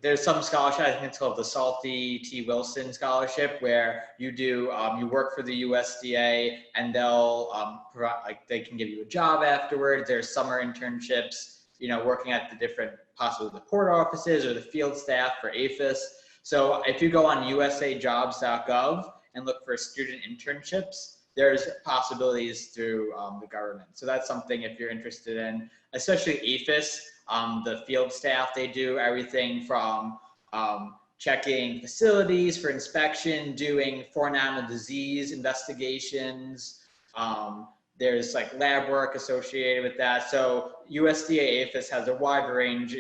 There's some scholarship, I think it's called the Salty T. Wilson Scholarship, where you do, you work for the USDA and they'll provide, they can give you a job afterwards. There's summer internships, working at the different, possibly the port offices or the field staff for APHIS. So if you go on usajobs.gov and look for student internships, there's possibilities through the government. So that's something if you're interested in, especially APHIS. The field staff, they do everything from checking facilities for inspection, doing foreign animal disease investigations. There's like lab work associated with that. So USDA APHIS has a wide range,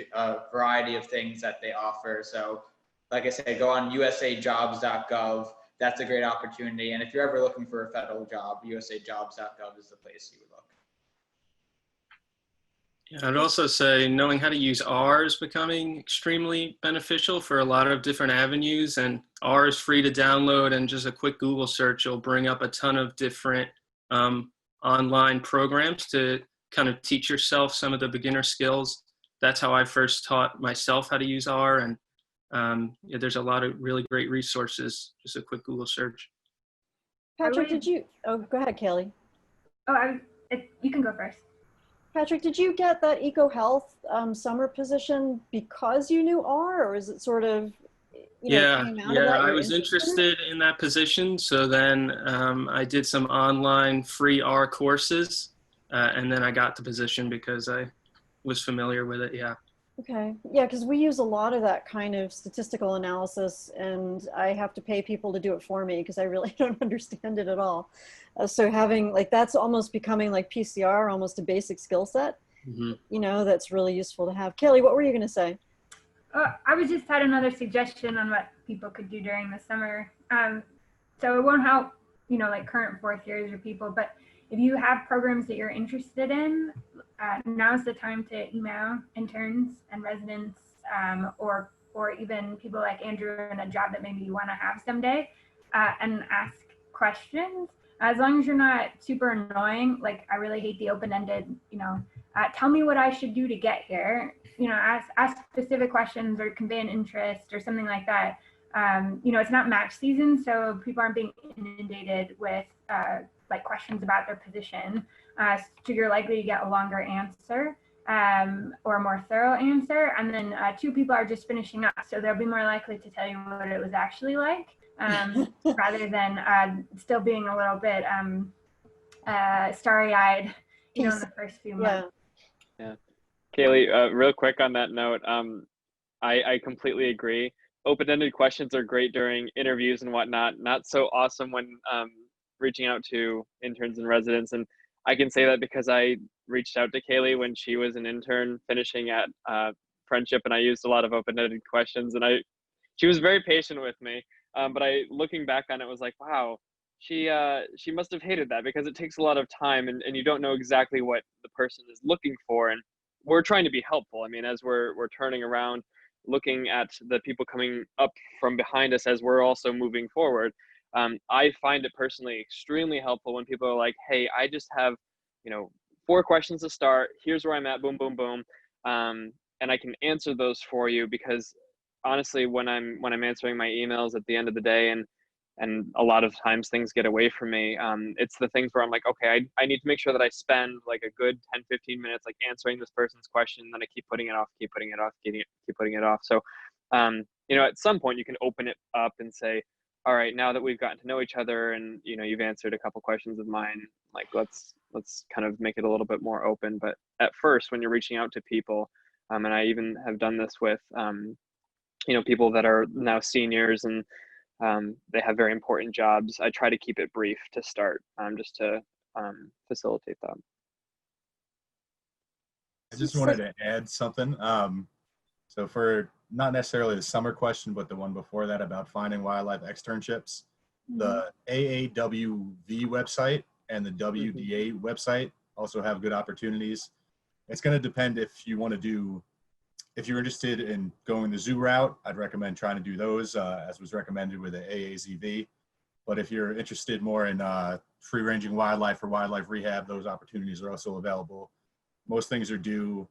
variety of things that they offer. So like I said, go on usajobs.gov. That's a great opportunity. And if you're ever looking for a federal job, usajobs.gov is the place you would look. Yeah, I'd also say knowing how to use R is becoming extremely beneficial for a lot of different avenues, and R is free to download, and just a quick Google search will bring up a ton of different online programs to kind of teach yourself some of the beginner skills. That's how I first taught myself how to use R, and yeah, there's a lot of really great resources, just a quick Google search. Patrick, did you, oh, go ahead, Kailey. Oh, you can go first. Patrick, did you get that EcoHealth summer position because you knew R, or is it sort of, Yeah, came out of that? I was interested in that position. So then I did some online free R courses. And then I got the position because I was familiar with it. Yeah. Okay. Yeah, because we use a lot of that kind of statistical analysis, and I have to pay people to do it for me because I really don't understand it at all. So having like that's almost becoming like PCR, almost a basic skill set. You know, that's really useful to have. Kailey, what were you going to say? I was just had another suggestion on what people could do during the summer. So it won't help, you know, like current fourth years or people, but if you have programs that you're interested in, now's the time to email interns and residents, or even people like Andrew in a job that maybe you want to have someday, and ask questions. As long as you're not super annoying, like I really hate the open-ended, you know, tell me what I should do to get here. You know, ask specific questions or convey an interest or something like that. You know, it's not match season, so people aren't being inundated with like questions about their position. So you're likely to get a longer answer or a more thorough answer. And then two people are just finishing up, so they'll be more likely to tell you what it was actually like, rather than still being a little bit starry-eyed, you know, in the first few months. Yeah. Kailey, real quick on that note, I completely agree. Open-ended questions are great during interviews and whatnot. Not so awesome when reaching out to interns and residents. And I can say that because I reached out to Kailey when she was an intern finishing at Friendship, and I used a lot of open-ended questions. And she was very patient with me. But looking back on it, was like, wow, she must have hated that because it takes a lot of time, and you don't know exactly what the person is looking for. And we're trying to be helpful. I mean, as we're turning around, looking at the people coming up from behind us as we're also moving forward, I find it personally extremely helpful when people are like, hey, I just have, you know, 4 questions to start. Here's where I'm at, boom, boom, boom. And I can answer those for you, because honestly, when I'm answering my emails at the end of the day, and a lot of times things get away from me, it's the things where I'm like, okay, I need to make sure that I spend like a good 10-15 minutes like answering this person's question, then I keep putting it off, keep putting it off. So you know, at some point you can open it up and say, all right, now that we've gotten to know each other and, you know, you've answered a couple questions of mine, like let's kind of make it a little bit more open. But at first, when you're reaching out to people, and I even have done this with you know, people that are now seniors and they have very important jobs, I try to keep it brief to start, just to facilitate that. I just wanted to add something. So for not necessarily the summer question, but the one before that about finding wildlife externships, the AAWV website and the WDA website also have good opportunities. It's going to depend if you want to do, if you're interested in going the zoo route, I'd recommend trying to do those, as was recommended with the AAZV. But if you're interested more in free-ranging wildlife or wildlife rehab, those opportunities are also available. Most things are due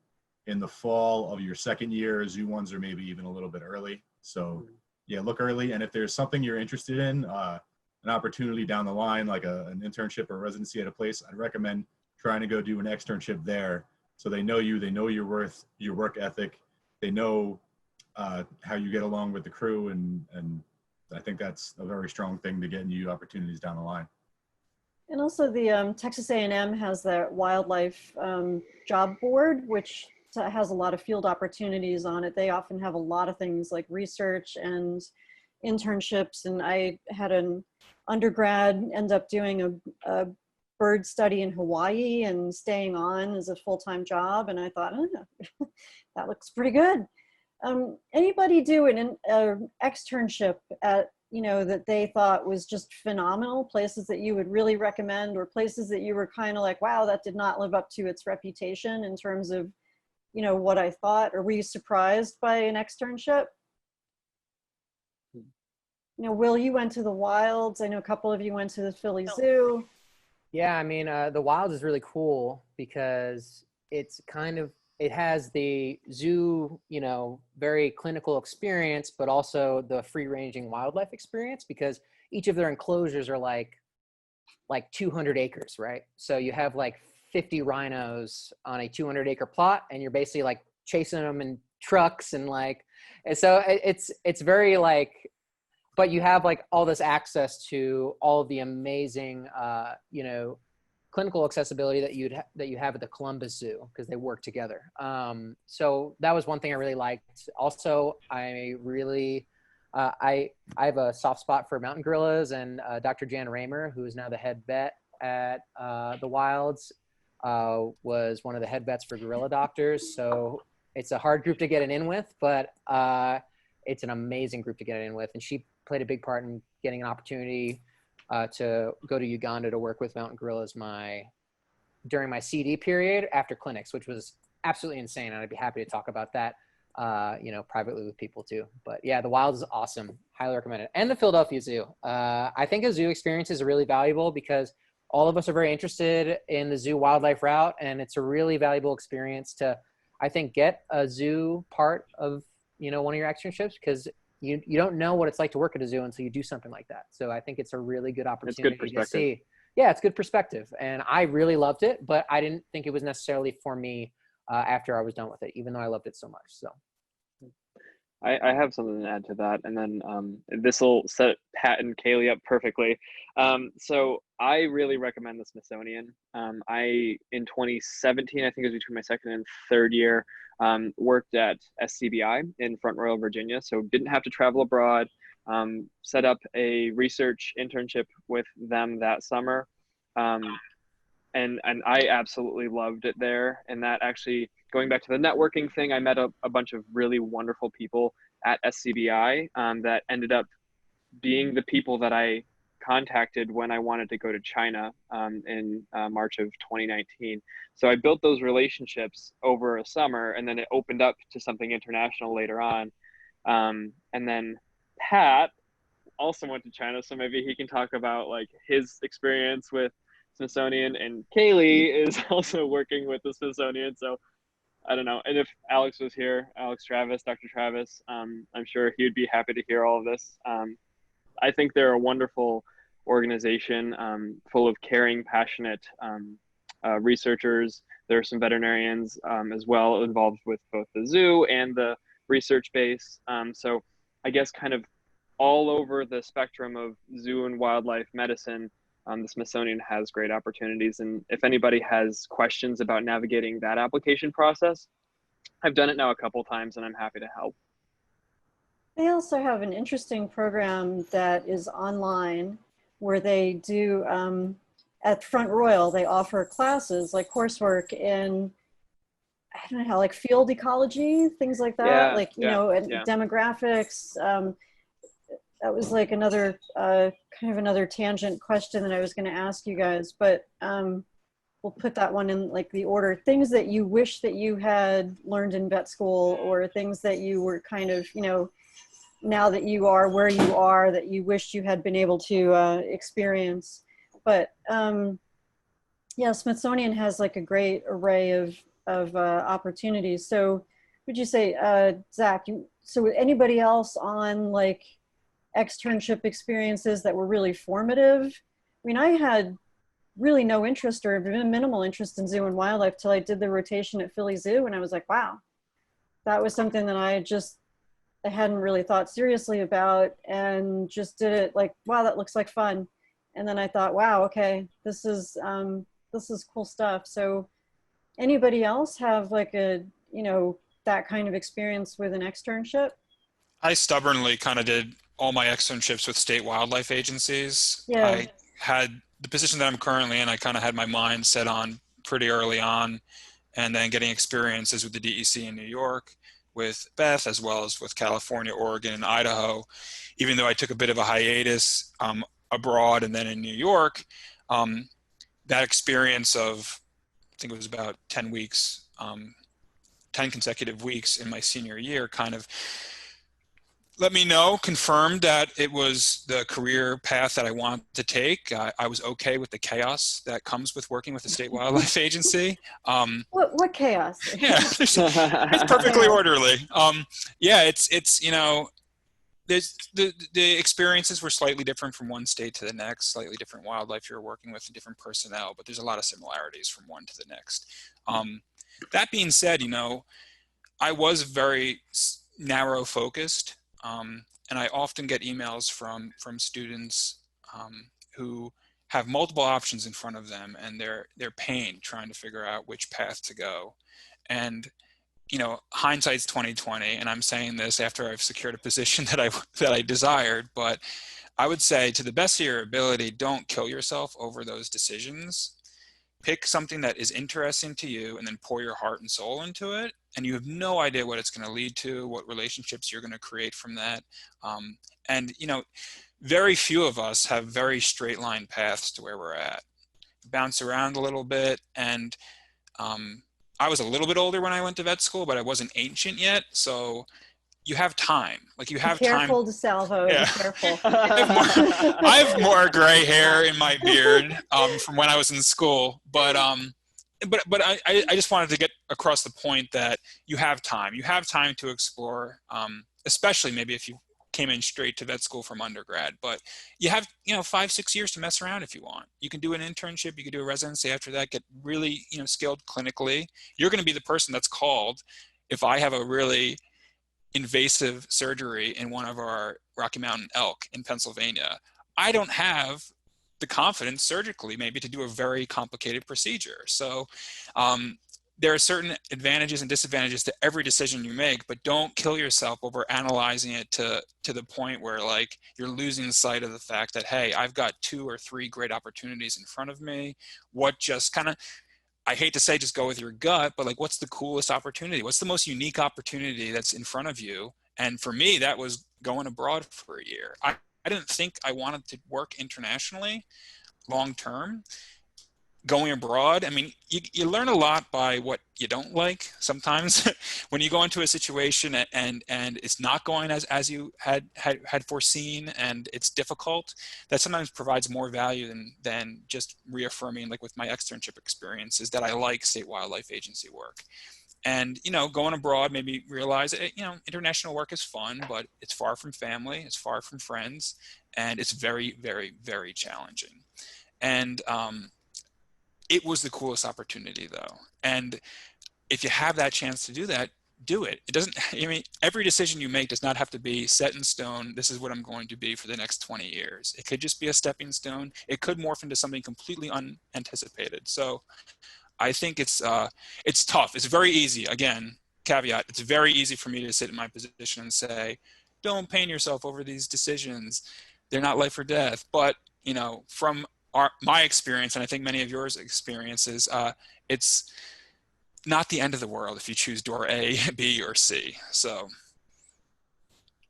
in the fall of your second year. Zoo ones are maybe even a little bit early. So yeah, look early. And if there's something you're interested in, an opportunity down the line, like an internship or residency at a place, I'd recommend trying to go do an externship there. So they know you, they know your worth, your work ethic, they know how you get along with the crew. And I think that's a very strong thing to get you opportunities down the line. And also the Texas A&M has their wildlife job board, which has a lot of field opportunities on it. They often have a lot of things like research and internships. And I had an undergrad end up doing a bird study in Hawaii and staying on as a full-time job. And I thought, oh, that looks pretty good. Anybody do an externship at, you know, that they thought was just phenomenal, places that you would really recommend, or places that you were kind of like, wow, that did not live up to its reputation in terms of, you know, what I thought? Or were you surprised by an externship? You know, Will, you went to the Wilds. I know a couple of you went to the Philly Zoo. Yeah, I mean, the Wilds is really cool because it's kind of, it has the zoo, you know, very clinical experience, but also the free-ranging wildlife experience, because each of their enclosures are like 200 acres, right? So you have like 50 rhinos on a 200-acre plot, and you're basically like chasing them in trucks and like, and so it's very like, but you have like all this access to all of the amazing, you know, clinical accessibility that you have at the Columbus Zoo, because they work together. So that was one thing I really liked. Also, I really I have a soft spot for mountain gorillas, and Dr. Jan Raymer, who is now the head vet at the Wilds, was one of the head vets for gorilla doctors. So it's a hard group to get it in with, but it's an amazing group to get it in with. And she played a big part in getting an opportunity to go to Uganda to work with mountain gorillas during my CD period after clinics, which was absolutely insane. And I'd be happy to talk about that, privately with people too. But yeah, the Wilds is awesome. Highly recommend it. And the Philadelphia Zoo. I think a zoo experience is really valuable because all of us are very interested in the zoo wildlife route. And it's a really valuable experience to, I think, get a zoo part of, one of your externships, because you don't know what it's like to work at a zoo until you do something like that. So I think it's a really good opportunity to see. Yeah, it's good perspective. And I really loved it, but I didn't think it was necessarily for me after I was done with it, even though I loved it so much. So I have something to add to that, and then this will set Pat and Kailey up perfectly. So I really recommend the Smithsonian. In 2017, I think it was between my second and third year, worked at SCBI in Front Royal, Virginia, so didn't have to travel abroad. Set up a research internship with them that summer, and I absolutely loved it there. And that actually, going back to the networking thing, I met a bunch of really wonderful people at SCBI that ended up being the people that I contacted when I wanted to go to China in March of 2019. So I built those relationships over a summer, and then it opened up to something international later on. And then Pat also went to China, so maybe he can talk about like his experience with Smithsonian, and Kailey is also working with the Smithsonian. So I don't know. And if Alex was here, Dr. Travis, I'm sure he would be happy to hear all of this. I think they're a wonderful organization, full of caring, passionate researchers. There are some veterinarians as well involved with both the zoo and the research base. So I guess kind of all over the spectrum of zoo and wildlife medicine, the Smithsonian has great opportunities. And if anybody has questions about navigating that application process, I've done it now a couple times and I'm happy to help. They also have an interesting program that is online where they do, at Front Royal, they offer classes like coursework in, I don't know how, like field ecology, things like that, demographics. That was like another kind of another tangent question that I was going to ask you guys, but we'll put that one in like the order. Things that you wish that you had learned in vet school, or things that you were kind of, now that you are where you are, that you wished you had been able to experience. But yeah, Smithsonian has like a great array of opportunities. So would you say, Zach, so anybody else on like externship experiences that were really formative? I mean, I had really no interest or minimal interest in zoo and wildlife till I did the rotation at Philly Zoo, and I was like, wow, that was something that I hadn't really thought seriously about, and just did it like, wow, that looks like fun. And then I thought, wow, okay, this is cool stuff. So anybody else have like a, that kind of experience with an externship? I stubbornly kind of did all my externships with state wildlife agencies. Yeah. I had the position that I'm currently in, I kind of had my mind set on pretty early on, and then getting experiences with the DEC in New York, with Beth, as well as with California, Oregon, and Idaho. Even though I took a bit of a hiatus abroad and then in New York, that experience of, I think it was about 10 weeks, 10 consecutive weeks in my senior year, kind of let me know, confirmed that it was the career path that I wanted to take. I was okay with the chaos that comes with working with the State Wildlife Agency. What chaos? Yeah, it's perfectly orderly. Yeah, it's there's the experiences were slightly different from one state to the next, slightly different wildlife you're working with, and different personnel, but there's a lot of similarities from one to the next. That being said, I was very narrow focused. And I often get emails from students who have multiple options in front of them, and they're pained trying to figure out which path to go. And hindsight's 2020, and I'm saying this after I've secured a position that I desired, but I would say, to the best of your ability, don't kill yourself over those decisions. Pick something that is interesting to you and then pour your heart and soul into it. And you have no idea what it's going to lead to, what relationships you're going to create from that. And very few of us have very straight line paths to where we're at. Bounce around a little bit. And I was a little bit older when I went to vet school, but I wasn't ancient yet. So you have time. Like, you have time. Careful, Desalvo. Yeah. Be careful. I have more gray hair in my beard from when I was in school, but I just wanted to get across the point that you have time. You have time to explore, especially maybe if you came in straight to vet school from undergrad. But you have 5-6 years to mess around if you want. You can do an internship. You can do a residency after that. Get really skilled clinically. You're going to be the person that's called if I have a really invasive surgery in one of our Rocky Mountain elk in Pennsylvania. I don't have the confidence surgically maybe to do a very complicated procedure. So there are certain advantages and disadvantages to every decision you make, but don't kill yourself over analyzing it to the point where like you're losing sight of the fact that, hey, I've got 2 or 3 great opportunities in front of me. What just kind of, I hate to say just go with your gut, but like, what's the coolest opportunity? What's the most unique opportunity that's in front of you? And for me, that was going abroad for a year. I didn't think I wanted to work internationally long term. Going abroad, I mean, you learn a lot by what you don't like sometimes. When you go into a situation and it's not going as you had foreseen, and it's difficult, that sometimes provides more value than just reaffirming, like with my externship experiences, that I like state wildlife agency work. And going abroad, maybe realize international work is fun, but it's far from family, it's far from friends, and it's very, very, very challenging. And it was the coolest opportunity, though. And if you have that chance to do that, do it. It doesn't, every decision you make does not have to be set in stone. This is what I'm going to be for the next 20 years. It could just be a stepping stone. It could morph into something completely unanticipated. So I think it's tough. It's very easy. Again, caveat, it's very easy for me to sit in my position and say, don't pain yourself over these decisions. They're not life or death. But, from my experience, and I think many of yours experiences, it's not the end of the world if you choose door A, B, or C. So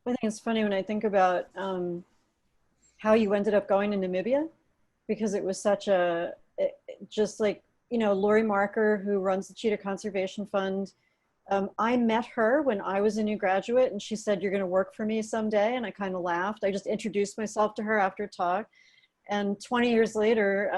I think it's funny when I think about how you ended up going to Namibia, because it was such just like, Lori Marker, who runs the Cheetah Conservation Fund. I met her when I was a new graduate, and she said, you're going to work for me someday. And I kind of laughed. I just introduced myself to her after a talk. And 20 years later,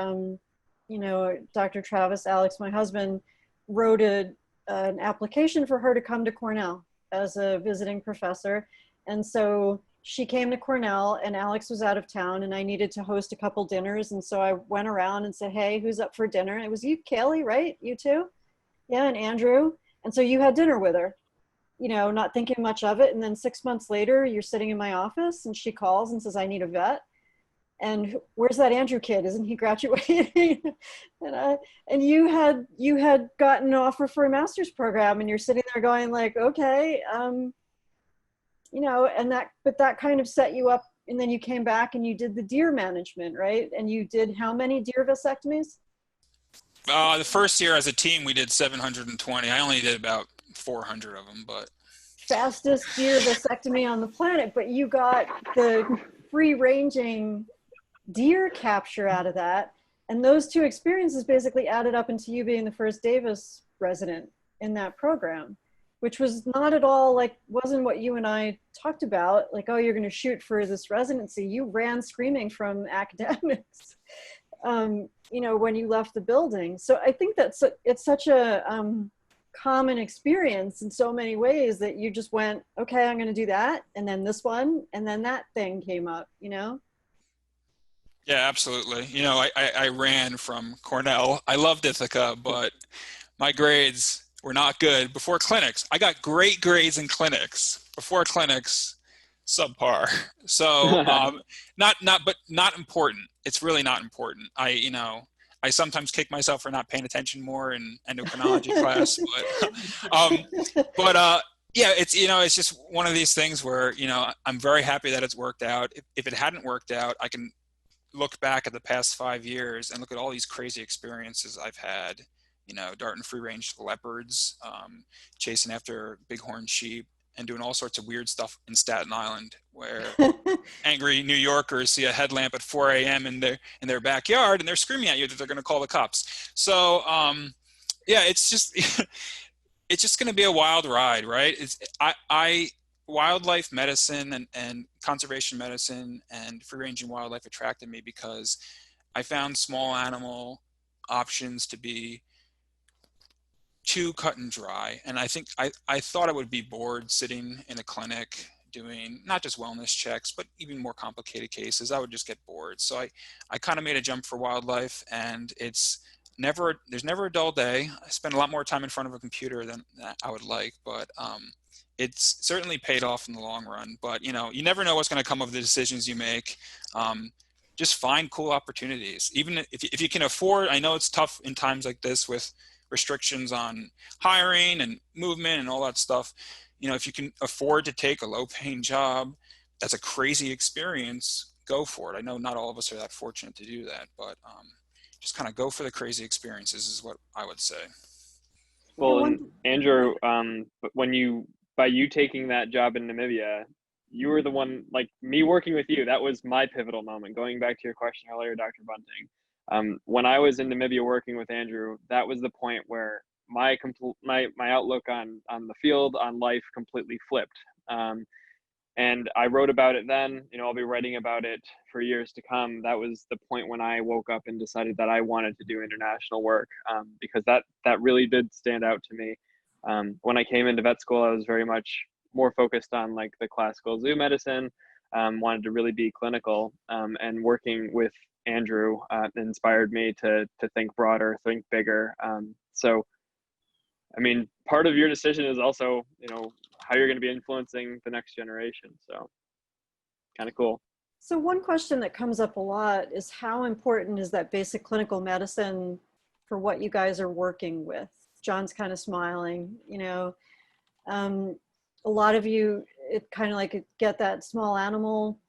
Dr. Travis Alex, my husband, wrote an application for her to come to Cornell as a visiting professor. And so she came to Cornell, and Alex was out of town, and I needed to host a couple dinners. And so I went around and said, hey, who's up for dinner? And it was you, Kailey, right? You too? Yeah, and Andrew. And so you had dinner with her, not thinking much of it. And then 6 months later, you're sitting in my office, and she calls and says, I need a vet. And where's that Andrew kid? Isn't he graduating? and you had gotten an offer for a master's program, and you're sitting there going like, okay, and that kind of set you up. And then you came back and you did the deer management, right? And you did how many deer vasectomies? The first year as a team, we did 720. I only did about 400 of them, but fastest deer vasectomy on the planet. But you got the free-ranging deer capture out of that, and those 2 experiences basically added up into you being the first Davis resident in that program, which was not at all wasn't what you and I talked about, like, oh, you're going to shoot for this residency. You ran screaming from academics when you left the building. So I think it's such a common experience in so many ways that you just went, okay, I'm going to do that, and then this one, and then that thing came up. Yeah, absolutely. I ran from Cornell. I loved Ithaca, but my grades were not good before clinics. I got great grades in clinics. Before clinics, subpar. So not important. It's really not important. I sometimes kick myself for not paying attention more in endocrinology class, but yeah, it's just one of these things where, I'm very happy that it's worked out. If it hadn't worked out, I can look back at the past 5 years and look at all these crazy experiences I've had, darting free range leopards, chasing after bighorn sheep, and doing all sorts of weird stuff in Staten Island, where angry New Yorkers see a headlamp at 4 a.m. in their backyard, and they're screaming at you that they're going to call the cops. So yeah, it's just it's just going to be a wild ride, right? Wildlife medicine and conservation medicine and free ranging wildlife attracted me because I found small animal options to be too cut and dry. And I think I thought I would be bored sitting in a clinic doing not just wellness checks, but even more complicated cases. I would just get bored. So I kind of made a jump for wildlife, and there's never a dull day. I spend a lot more time in front of a computer than I would like, but it's certainly paid off in the long run. But you never know what's going to come of the decisions you make. Just find cool opportunities. Even if you can afford, I know it's tough in times like this with restrictions on hiring and movement and all that stuff. If you can afford to take a low-paying job, that's a crazy experience, go for it. I know not all of us are that fortunate to do that, but just kind of go for the crazy experiences is what I would say. Well, and Andrew, by you taking that job in Namibia, you were the one, like me working with you, that was my pivotal moment. Going back to your question earlier, Dr. Bunting, when I was in Namibia working with Andrew, that was the point where my outlook on the field, on life, completely flipped. And I wrote about it then. I'll be writing about it for years to come. That was the point when I woke up and decided that I wanted to do international work, because that really did stand out to me. When I came into vet school, I was very much more focused on like the classical zoo medicine, wanted to really be clinical, and working with Andrew inspired me to think broader, think bigger. So, I mean, part of your decision is also, how you're going to be influencing the next generation. So kind of cool. So one question that comes up a lot is how important is that basic clinical medicine for what you guys are working with? John's kind of smiling, a lot of you, it kind of like get that small animal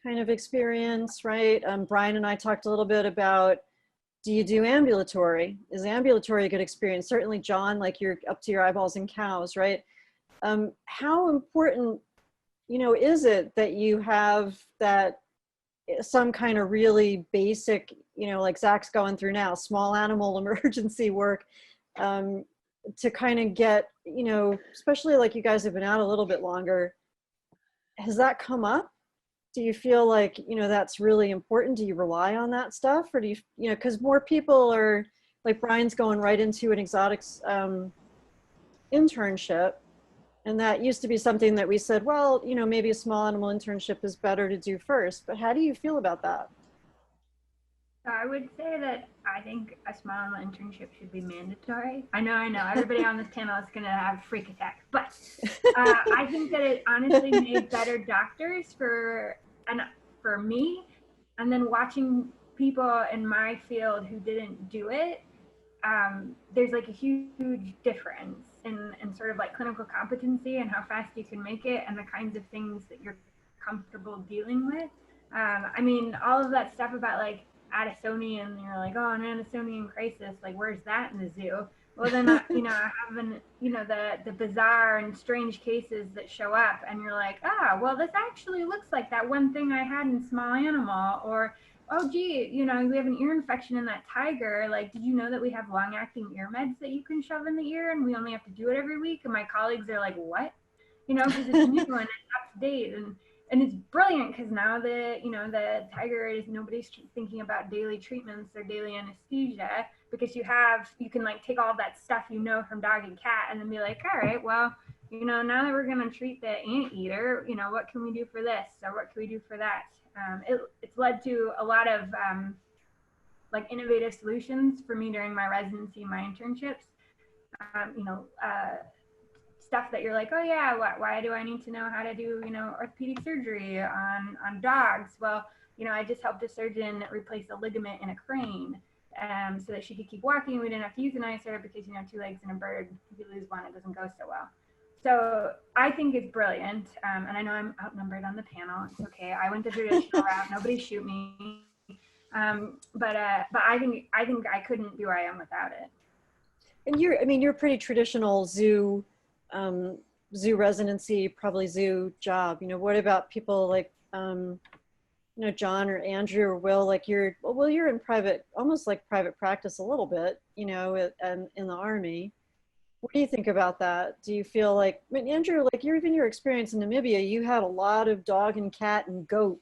kind of experience, right? Brian and I talked a little bit about, do you do ambulatory? Is ambulatory a good experience? Certainly John, like you're up to your eyeballs in cows, right? How important, is it that you have that some kind of really basic, like Zach's going through now, small animal emergency work, to kind of get, especially like you guys have been out a little bit longer. Has that come up? Do you feel like, that's really important? Do you rely on that stuff? Or do you, because more people are, like Brian's going right into an exotics internship. And that used to be something that we said, well, maybe a small animal internship is better to do first. But how do you feel about that? I would say that I think a small animal internship should be mandatory. I know. Everybody on this panel is going to have a freak attack. But I think that it honestly made better doctors for me. And then watching people in my field who didn't do it, there's like a huge difference in sort of like clinical competency and how fast you can make it and the kinds of things that you're comfortable dealing with. I mean, all of that stuff about like Addisonian, you're like, oh, an Addisonian crisis, like where's that in the zoo? Well, then, having, the bizarre and strange cases that show up and you're like, well, this actually looks like that one thing I had in small animal, or, oh, gee, we have an ear infection in that tiger. Like, did you know that we have long-acting ear meds that you can shove in the ear and we only have to do it every week? And my colleagues are like, what? Because it's new and it's up to date. And it's brilliant because now the tiger is, nobody's thinking about daily treatments or daily anesthesia, because you can like take all that stuff from dog and cat and then be like, all right, well, now that we're going to treat the anteater, what can we do for this? Or what can we do for that? It's led to a lot of like innovative solutions for me during my residency, my internships, stuff that you're like, oh yeah, why do I need to know how to do, orthopedic surgery on dogs? Well, I just helped a surgeon replace a ligament in a crane, so that she could keep walking. We didn't have to euthanize her because, 2 legs in a bird, if you lose one, it doesn't go so well. So I think it's brilliant. And I know I'm outnumbered on the panel. It's okay. I went the traditional route. Nobody shoot me. But I think I couldn't be where I am without it. And you're pretty traditional zoo residency, probably zoo job. What about people like, John or Andrew or Will, like you're in private, almost like private practice a little bit, in the Army. What do you think about that? Do you feel like, Andrew, like your experience in Namibia, you had a lot of dog and cat and goat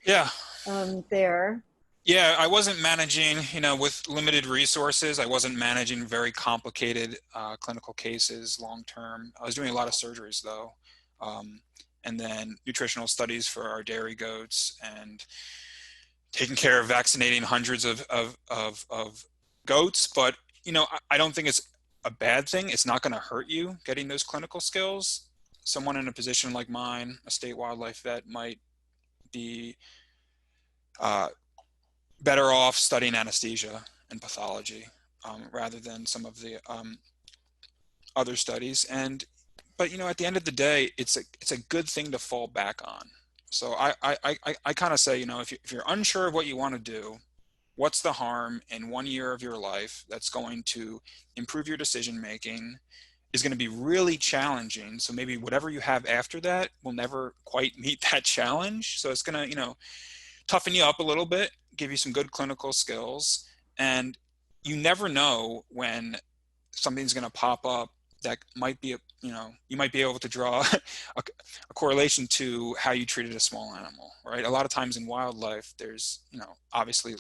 there. Yeah, I wasn't managing, with limited resources. I wasn't managing very complicated clinical cases long-term. I was doing a lot of surgeries though. And then nutritional studies for our dairy goats and taking care of vaccinating hundreds of goats. But, I don't think it's a bad thing. It's not going to hurt you getting those clinical skills. Someone in a position like mine, a state wildlife vet, might be better off studying anesthesia and pathology rather than some of the other studies. But at the end of the day, it's a good thing to fall back on. So I kind of say, if you're unsure of what you want to do, what's the harm in 1 year of your life that's going to improve your decision making, is going to be really challenging. So maybe whatever you have after that will never quite meet that challenge. So it's going to, toughen you up a little bit, give you some good clinical skills, and you never know when something's going to pop up that might be, you might be able to draw a correlation to how you treated a small animal, right? A lot of times in wildlife, there's, obviously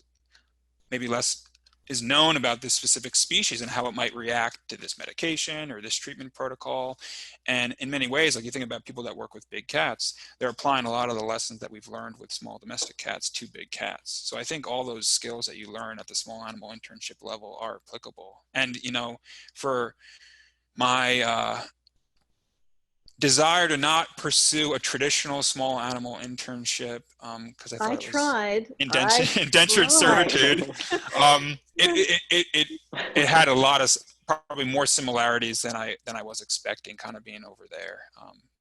maybe less is known about this specific species and how it might react to this medication or this treatment protocol. And in many ways, like you think about people that work with big cats, they're applying a lot of the lessons that we've learned with small domestic cats to big cats. So I think all those skills that you learn at the small animal internship level are applicable. And, for my desire to not pursue a traditional small animal internship because I thought it was indentured servitude. It had a lot of probably more similarities than I was expecting, kind of being over there.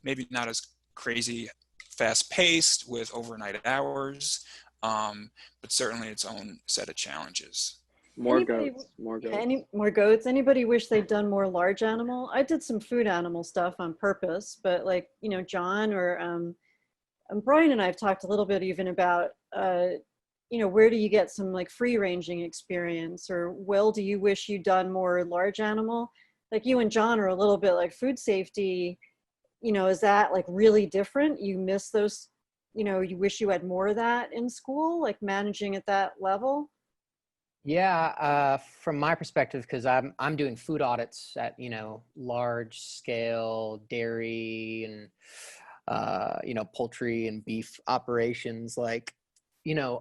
Maybe not as crazy fast paced with overnight hours, but certainly its own set of challenges. More Anybody, goats. More goats. Any more goats? Anybody wish they'd done more large animal? I did some food animal stuff on purpose, but like, John or Brian and I have talked a little bit even about, where do you get some like free ranging experience? Or Will, do you wish you'd done more large animal? Like you and John are a little bit like food safety, is that like really different? You miss those, you wish you had more of that in school, like managing at that level? Yeah, from my perspective, because I'm doing food audits at large scale dairy and poultry and beef operations, like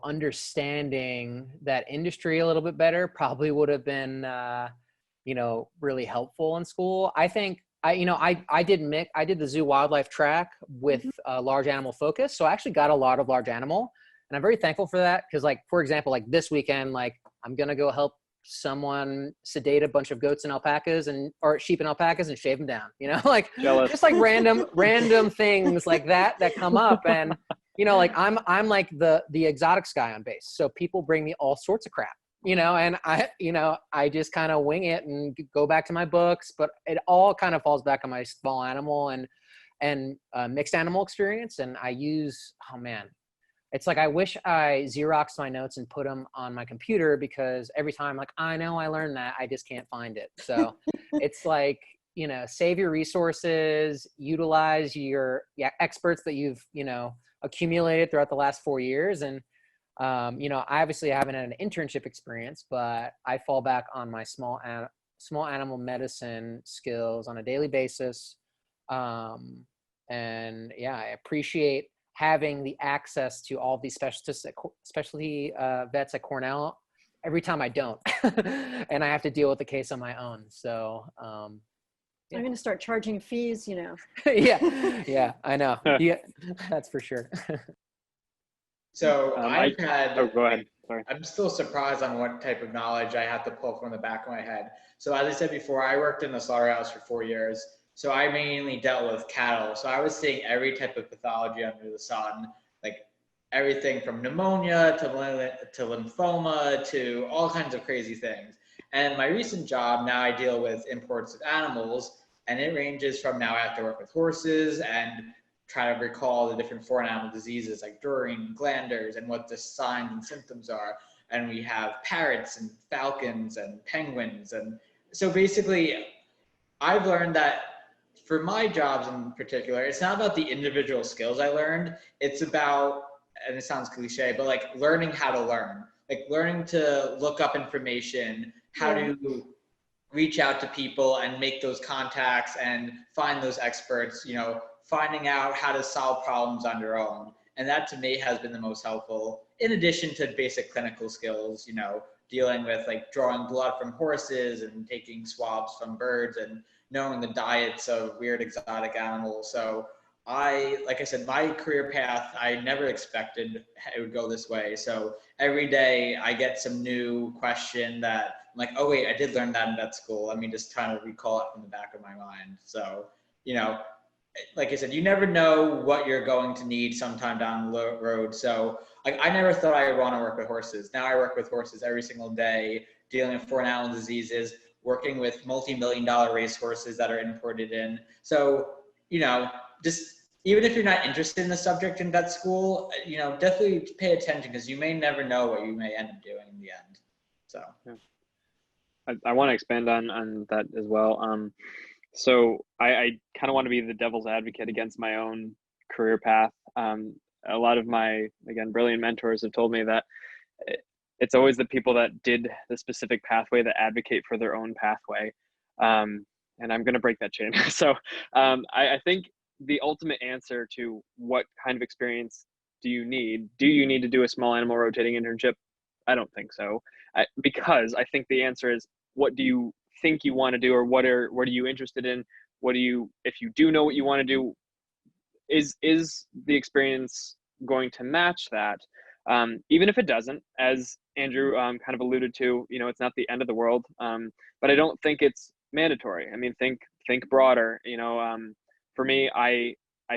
understanding that industry a little bit better probably would have been really helpful in school. I think I did the zoo wildlife track with a large animal focus, so I actually got a lot of large animal, and I'm very thankful for that because, like, for example, like this weekend, like I'm gonna go help someone sedate a bunch of goats and alpacas or sheep and alpacas and shave them down, like Jealous. just like random things like that come up. And, like I'm like the exotics guy on base. So people bring me all sorts of crap, and I just kind of wing it and go back to my books, but it all kind of falls back on my small animal and mixed animal experience. And I use, it's like I wish I Xeroxed my notes and put them on my computer, because every time, like, I know I learned that, I just can't find it. So it's like, save your resources, utilize your experts that you've, accumulated throughout the last 4 years. And, I obviously haven't had an internship experience, but I fall back on my small animal medicine skills on a daily basis. And yeah, I appreciate having the access to all these specialty vets at Cornell every time I don't, and I have to deal with the case on my own. So I'm going to start charging fees, yeah, I know. Yeah, that's for sure. So Oh, go ahead. Sorry. I'm still surprised on what type of knowledge I have to pull from the back of my head. So as I said before, I worked in the slaughterhouse for 4 years. So I mainly dealt with cattle. So I was seeing every type of pathology under the sun, like everything from pneumonia to lymphoma to all kinds of crazy things. And my recent job, now I deal with imports of animals, and it ranges from now I have to work with horses and try to recall the different foreign animal diseases like Durine, glanders, and what the signs and symptoms are. And we have parrots and falcons and penguins. And so basically, I've learned that for my jobs in particular, it's not about the individual skills I learned. It's about, and it sounds cliche, but like learning how to learn, like learning to look up information, how to reach out to people and make those contacts and find those experts, finding out how to solve problems on your own. And that to me has been the most helpful, in addition to basic clinical skills, dealing with like drawing blood from horses and taking swabs from birds and knowing the diets of weird exotic animals. So like I said, my career path, I never expected it would go this way. So every day I get some new question that I'm like, oh wait, I did learn that in vet school. Let me just try to recall it from the back of my mind. So, like I said, you never know what you're going to need sometime down the road. So like, I never thought I would want to work with horses. Now I work with horses every single day, dealing with foreign animal diseases, working with multi-million-dollar race horses that are imported in. So, just even if you're not interested in the subject in vet school, definitely pay attention because you may never know what you may end up doing in the end. So. Yeah. I want to expand on that as well. So I kind of want to be the devil's advocate against my own career path. A lot of my, again, brilliant mentors have told me that it's always the people that did the specific pathway that advocate for their own pathway. And I'm going to break that chain. So I think the ultimate answer to what kind of experience do you need to do a small animal rotating internship? I don't think so. Because I think the answer is, what do you think you want to do, or what are you interested in? If you do know what you want to do, is the experience going to match that? Even if it doesn't, as Andrew kind of alluded to, it's not the end of the world. But I don't think it's mandatory. I mean, think broader. For me, I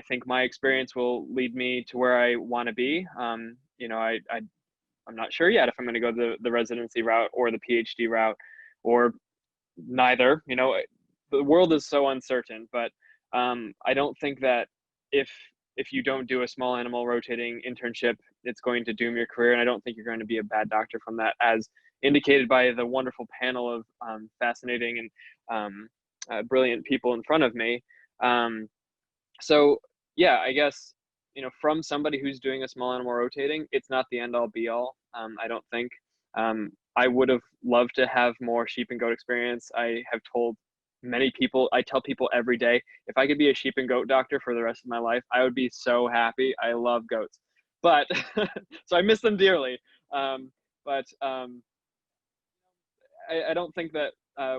think my experience will lead me to where I want to be. I'm not sure yet if I'm going to go the residency route or the PhD route, or neither. The world is so uncertain, but I don't think that if you don't do a small animal rotating internship, it's going to doom your career. And I don't think you're going to be a bad doctor from that, as indicated by the wonderful panel of fascinating and brilliant people in front of me. So yeah, I guess, from somebody who's doing a small animal rotating, it's not the end all be all. I don't think. I would have loved to have more sheep and goat experience. I have told many people, I tell people every day, if I could be a sheep and goat doctor for the rest of my life, I would be so happy. I love goats, but so I miss them dearly. But I don't think that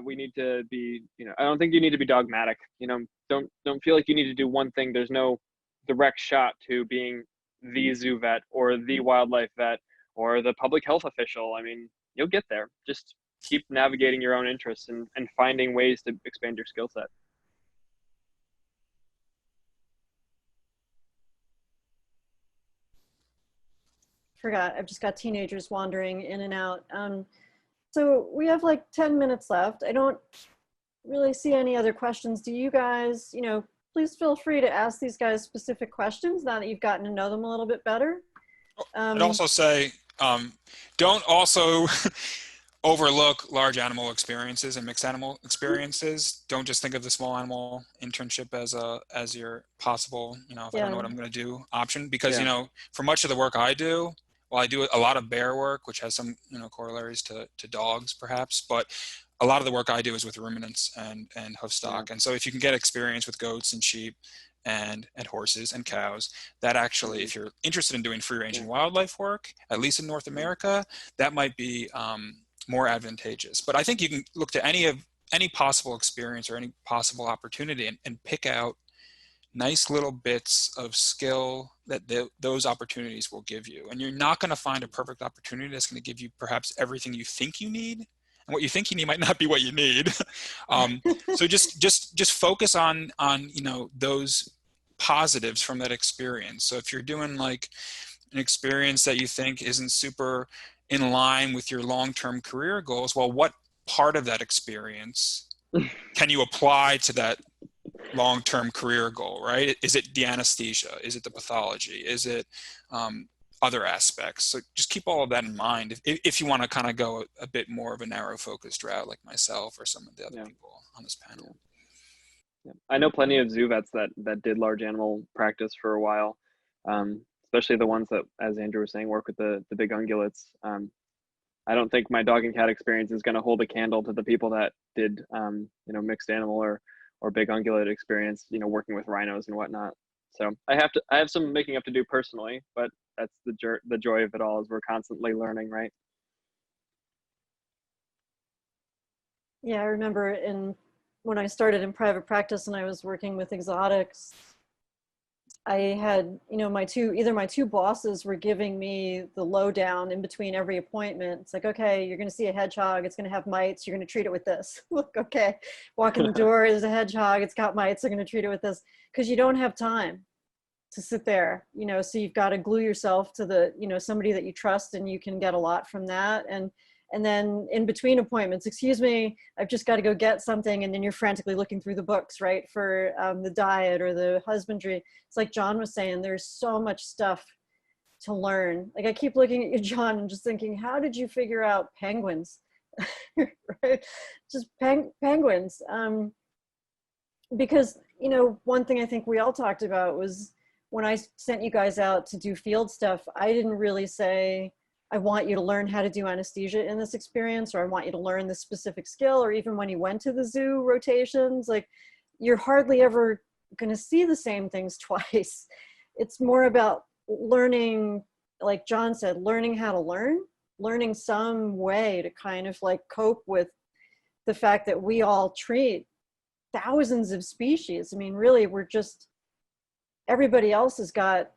we need to be, I don't think you need to be dogmatic. Don't feel like you need to do one thing. There's no direct shot to being the zoo vet or the wildlife vet or the public health official. I mean, you'll get there. Just keep navigating your own interests and finding ways to expand your skill set. Forgot, I've just got teenagers wandering in and out. So we have like 10 minutes left. I don't really see any other questions. Do you guys, please feel free to ask these guys specific questions now that you've gotten to know them a little bit better. I'd also say, don't also overlook large animal experiences and mixed animal experiences. Don't just think of the small animal internship as your possible, if I don't know what I'm going to do option, because, for much of the work I do, well, I do a lot of bear work, which has some, corollaries to dogs perhaps, but a lot of the work I do is with ruminants and hoof stock. And so if you can get experience with goats and sheep and horses and cows, that actually, if you're interested in doing free ranging wildlife work, at least in North America, that might be more advantageous. But I think you can look to any any possible experience or any possible opportunity, and pick out nice little bits of skill that those opportunities will give you. And you're not going to find a perfect opportunity that's going to give you perhaps everything you think you need. And what you think you need might not be what you need. So just focus on those positives from that experience. So if you're doing like an experience that you think isn't super in line with your long-term career goals, well, what part of that experience can you apply to that long-term career goal, right? Is it the anesthesia? Is it the pathology? Is it other aspects? So just keep all of that in mind if you want to kind of go a bit more of a narrow focused route like myself or some of the other people on this panel. Yeah. I know plenty of zoo vets that did large animal practice for a while, especially the ones that, as Andrew was saying, work with the big ungulates. I don't think my dog and cat experience is going to hold a candle to the people that did, mixed animal or big ungulate experience, working with rhinos and whatnot. So I have some making up to do personally, but that's the joy of it all, is we're constantly learning, right? Yeah, I remember when I started in private practice and I was working with exotics, I had, my two bosses were giving me the lowdown in between every appointment. It's like, okay, you're going to see a hedgehog. It's going to have mites. You're going to treat it with this. Look, okay, walk in the door. There's a hedgehog. It's got mites. They're going to treat it with this, because you don't have time to sit there, so you've got to glue yourself to the, somebody that you trust, and you can get a lot from that. And then in between appointments, excuse me, I've just got to go get something. And then you're frantically looking through the books, right, for the diet or the husbandry. It's like John was saying, there's so much stuff to learn. Like I keep looking at you, John, and just thinking, how did you figure out penguins? Right? Just penguins. Because, one thing I think we all talked about was when I sent you guys out to do field stuff, I didn't really say, I want you to learn how to do anesthesia in this experience, or I want you to learn this specific skill, or even when you went to the zoo rotations, like you're hardly ever going to see the same things twice. It's more about learning, like John said, learning how to learning some way to kind of like cope with the fact that we all treat thousands of species. I mean, really, everybody else has got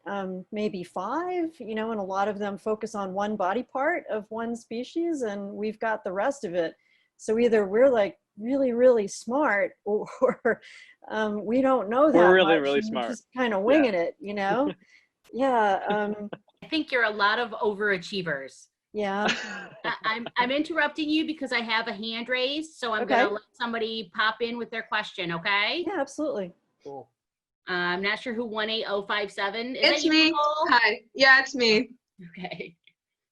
maybe 5, and a lot of them focus on one body part of one species, and we've got the rest of it. So either we're like really, really smart, or we don't know that we're really, much, really smart. Just kind of winging it, Yeah. I think you're a lot of overachievers. Yeah. I'm interrupting you because I have a hand raised, so I'm going to let somebody pop in with their question, okay? Yeah, absolutely. Cool. I'm not sure who 18057 is. It's me. Nicole? Hi. Yeah, it's me. Okay.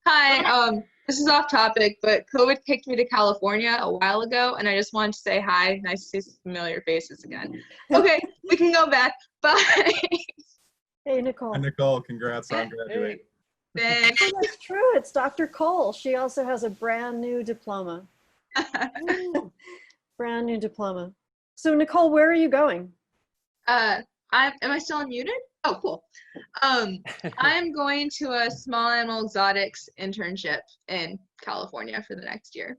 Hi. This is off topic, but COVID kicked me to California a while ago, and I just wanted to say hi. Nice to see some familiar faces again. Okay, we can go back. Bye. Hey, Nicole. Hi, Nicole. Congrats on graduating. Thanks. Oh, that's true. It's Dr. Cole. She also has a brand new diploma. Brand new diploma. So, Nicole, where are you going? Am I still unmuted? Oh, cool. I'm going to a small animal exotics internship in California for the next year.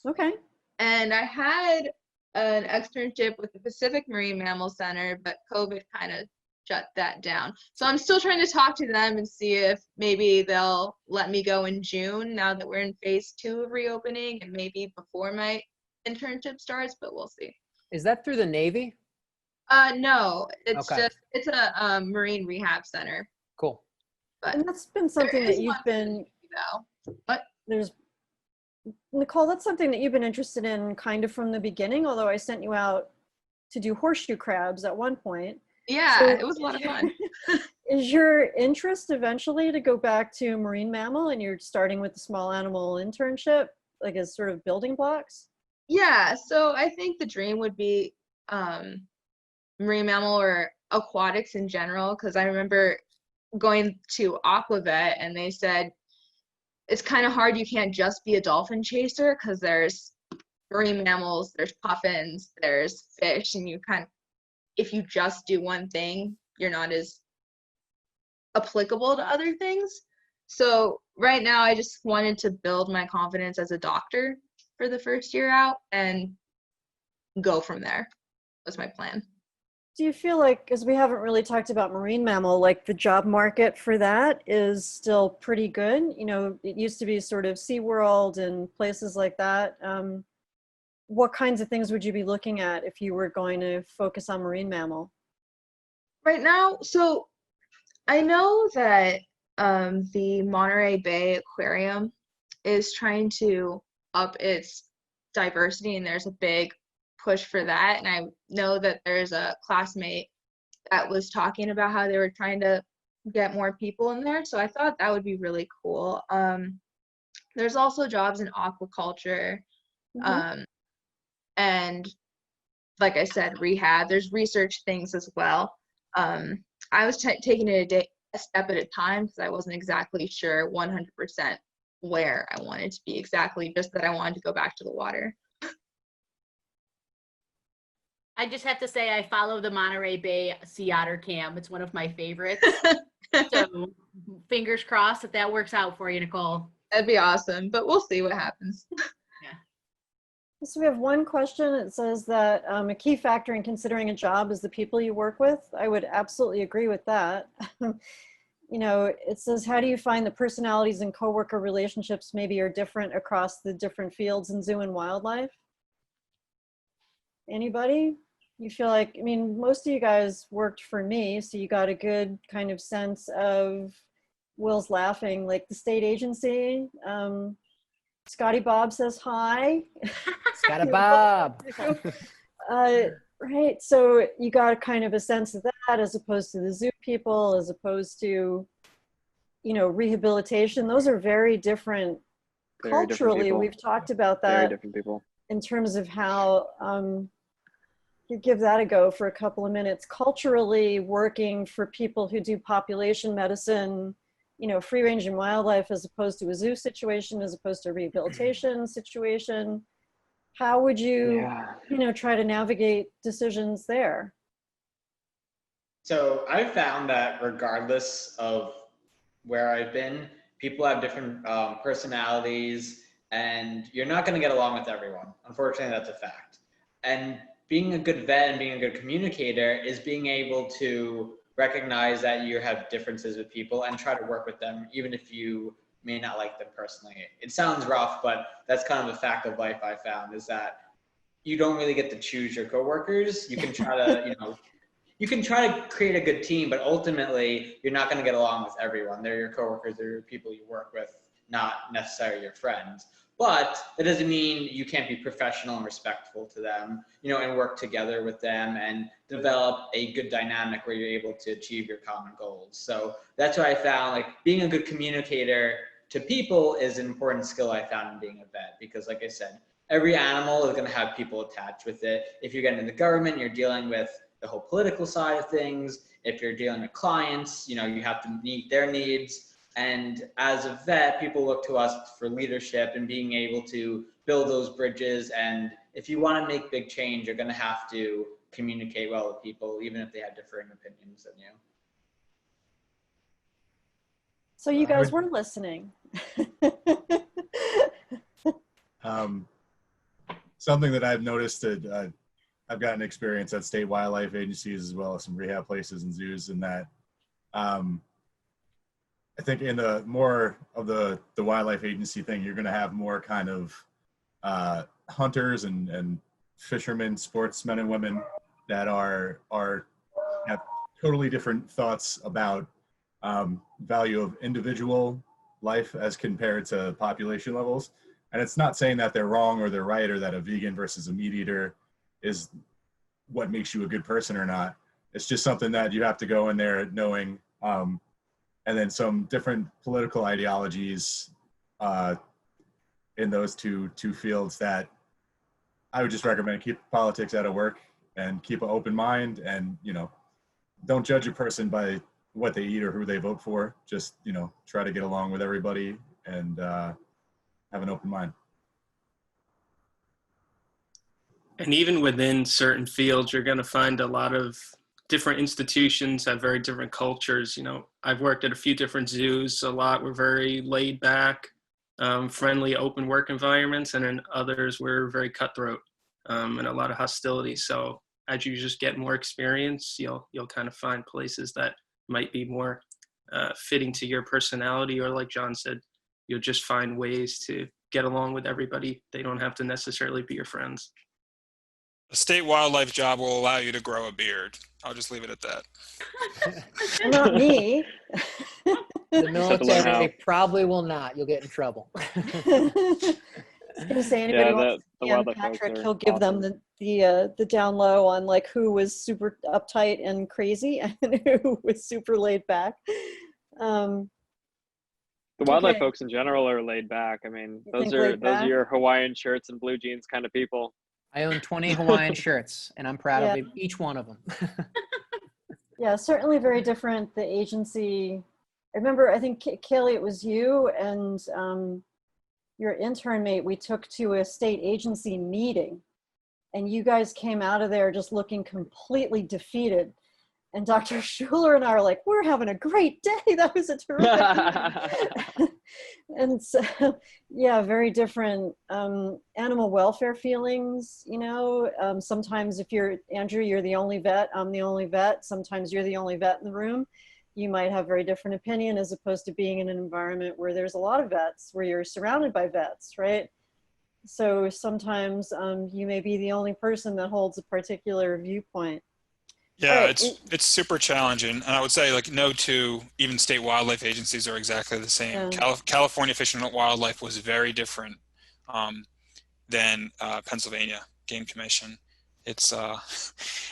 Okay. And I had an externship with the Pacific Marine Mammal Center, but COVID kind of shut that down. So I'm still trying to talk to them and see if maybe they'll let me go in June now that we're in phase 2 of reopening, and maybe before my internship starts, but we'll see. Is that through the Navy? No, it's Okay. it's a marine rehab center. Cool. But And that's been something that you've been, Nicole, that's something that you've been interested in kind of from the beginning, although I sent you out to do horseshoe crabs at one point. Yeah, So, it was a lot of fun. Is your interest eventually to go back to marine mammal, and you're starting with the small animal internship, like as sort of building blocks? Yeah, so I think the dream would be marine mammal or aquatics in general, because I remember going to Aquavet and they said it's kind of hard. You can't just be a dolphin chaser because there's marine mammals, there's puffins, there's fish, and if you just do one thing, you're not as applicable to other things. So right now I just wanted to build my confidence as a doctor for the first year out, and go from there. That's my plan. Do you feel like, because we haven't really talked about marine mammal, like the job market for that is still pretty good? You know, it used to be sort of SeaWorld and places like that. What kinds of things would you be looking at if you were going to focus on marine mammal? Right now, so I know that the Monterey Bay Aquarium is trying to up its diversity, and there's a big push for that. And I know that there's a classmate that was talking about how they were trying to get more people in there. So I thought that would be really cool. There's also jobs in aquaculture. And like I said, rehab, there's research things as well. I was taking it a step at a time because I wasn't exactly sure 100% where I wanted to be exactly, just that I wanted to go back to the water. I just have to say I follow the Monterey Bay Sea Otter Cam. It's one of my favorites. So fingers crossed that works out for you, Nicole. That'd be awesome, but we'll see what happens. So we have one question. It says that a key factor in considering a job is the people you work with. I would absolutely agree with that. You know, it says, how do you find the personalities and coworker relationships maybe are different across the different fields in zoo and wildlife? Anybody? You feel like, I mean, most of you guys worked for me, so you got a good kind of sense of, Will's laughing, like the state agency. Scotty Bob says hi. Scotty Bob. Right, so you got kind of a sense of that as opposed to the zoo people, as opposed to, you know, rehabilitation. Those are very different culturally. We've talked about that. Very different people. In terms of how, you give that a go for a couple of minutes. Culturally, working for people who do population medicine, you know, free range and wildlife, as opposed to a zoo situation, as opposed to a rehabilitation situation. How would you, you know, try to navigate decisions there? So I've found that regardless of where I've been, people have different personalities, and you're not going to get along with everyone. Unfortunately, that's a fact. And being a good vet and being a good communicator is being able to recognize that you have differences with people and try to work with them, even if you may not like them personally. It sounds rough, but that's kind of a fact of life I found, is that you don't really get to choose your coworkers. You can try to, you know, you can try to create a good team, but ultimately you're not going to get along with everyone. They're your coworkers, they're your people you work with, not necessarily your friends. But that doesn't mean you can't be professional and respectful to them, you know, and work together with them and develop a good dynamic where you're able to achieve your common goals. So that's what I found, like being a good communicator to people is an important skill I found in being a vet, because like I said, every animal is going to have people attached with it. If you're getting into the government, you're dealing with the whole political side of things. If you're dealing with clients, you know, you have to meet their needs. And as a vet, people look to us for leadership and being able to build those bridges. And if you want to make big change, you're going to have to communicate well with people, even if they have differing opinions than you. So you guys were listening. Something that I've noticed that I've gotten experience at state wildlife agencies as well as some rehab places and zoos, and that I think in the more of the wildlife agency thing, you're going to have more kind of hunters and fishermen, sportsmen and women that have totally different thoughts about value of individual life as compared to population levels. And it's not saying that they're wrong or they're right, or that a vegan versus a meat eater is what makes you a good person or not. It's just something that you have to go in there knowing. And then some different political ideologies in those two fields that I would just recommend keep politics out of work and keep an open mind, and, you know, don't judge a person by what they eat or who they vote for. Just, you know, try to get along with everybody and have an open mind. And even within certain fields, you're going to find a lot of different institutions have very different cultures. You know, I've worked at a few different zoos. A lot were very laid back, friendly, open work environments, and then others were very cutthroat. and a lot of hostility. So as you just get more experience, you'll kind of find places that might be more fitting to your personality, or like John said, you'll just find ways to get along with everybody. They don't have to necessarily be your friends. A state wildlife job will allow you to grow a beard. I'll just leave it at that. Not me. The have to learn how. military probably will not. You'll get in trouble. I was gonna say, anybody wants the to DM wildlife folks Patrick, are he'll give awesome. them the down low on like who was super uptight and crazy and who was super laid back. The wildlife okay. folks in general are laid back. I mean, You those think are laid back? your Hawaiian shirts and blue jeans kind of people. I own 20 Hawaiian shirts, and I'm proud of each one of them. Yeah, certainly very different. The agency, I remember, I think, Kailey, it was you and your intern mate, we took to a state agency meeting, and you guys came out of there just looking completely defeated. And Dr. Schuler and I are like, we're having a great day. That was a terrific meeting. And so, yeah, very different animal welfare feelings, you know. Sometimes if you're, Andrew, you're the only vet, I'm the only vet. Sometimes you're the only vet in the room. You might have very different opinion as opposed to being in an environment where there's a lot of vets, where you're surrounded by vets, right? So sometimes you may be the only person that holds a particular viewpoint. Yeah, Right. it's super challenging, and I would say like no two even state wildlife agencies are exactly the same. Yeah. California Fish and Wildlife was very different than Pennsylvania Game Commission. It's and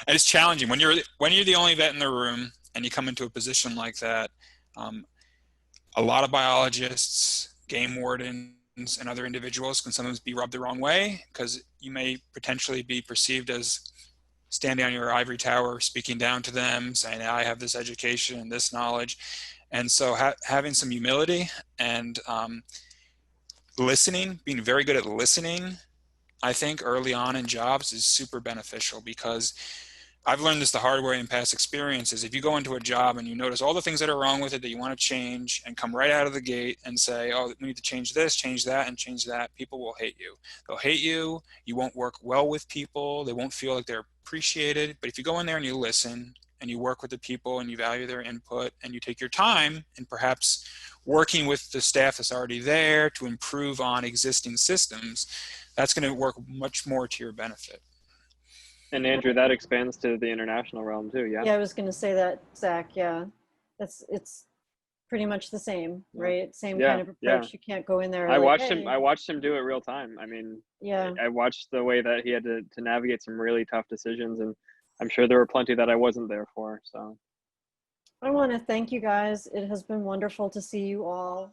it's challenging when you're the only vet in the room and you come into a position like that. A lot of biologists, game wardens, and other individuals can sometimes be rubbed the wrong way because you may potentially be perceived as standing on your ivory tower, speaking down to them, saying, I have this education and this knowledge. And so having some humility and listening, being very good at listening, I think early on in jobs is super beneficial, because I've learned this the hard way in past experiences. If you go into a job and you notice all the things that are wrong with it that you want to change and come right out of the gate and say, oh, we need to change this, change that, and change that, people will hate you. They'll hate you. You won't work well with people. They won't feel like they're appreciated. But if you go in there and you listen and you work with the people and you value their input and you take your time and perhaps working with the staff that's already there to improve on existing systems, that's going to work much more to your benefit. And Andrew, that expands to the international realm too, yeah? Yeah, I was going to say that, Zach. Yeah, it's pretty much the same, right? Same kind of approach. Yeah. You can't go in there. I like, watched him do it real time. I mean, yeah, I watched the way that he had to navigate some really tough decisions, and I'm sure there were plenty that I wasn't there for. So I want to thank you guys. It has been wonderful to see you all.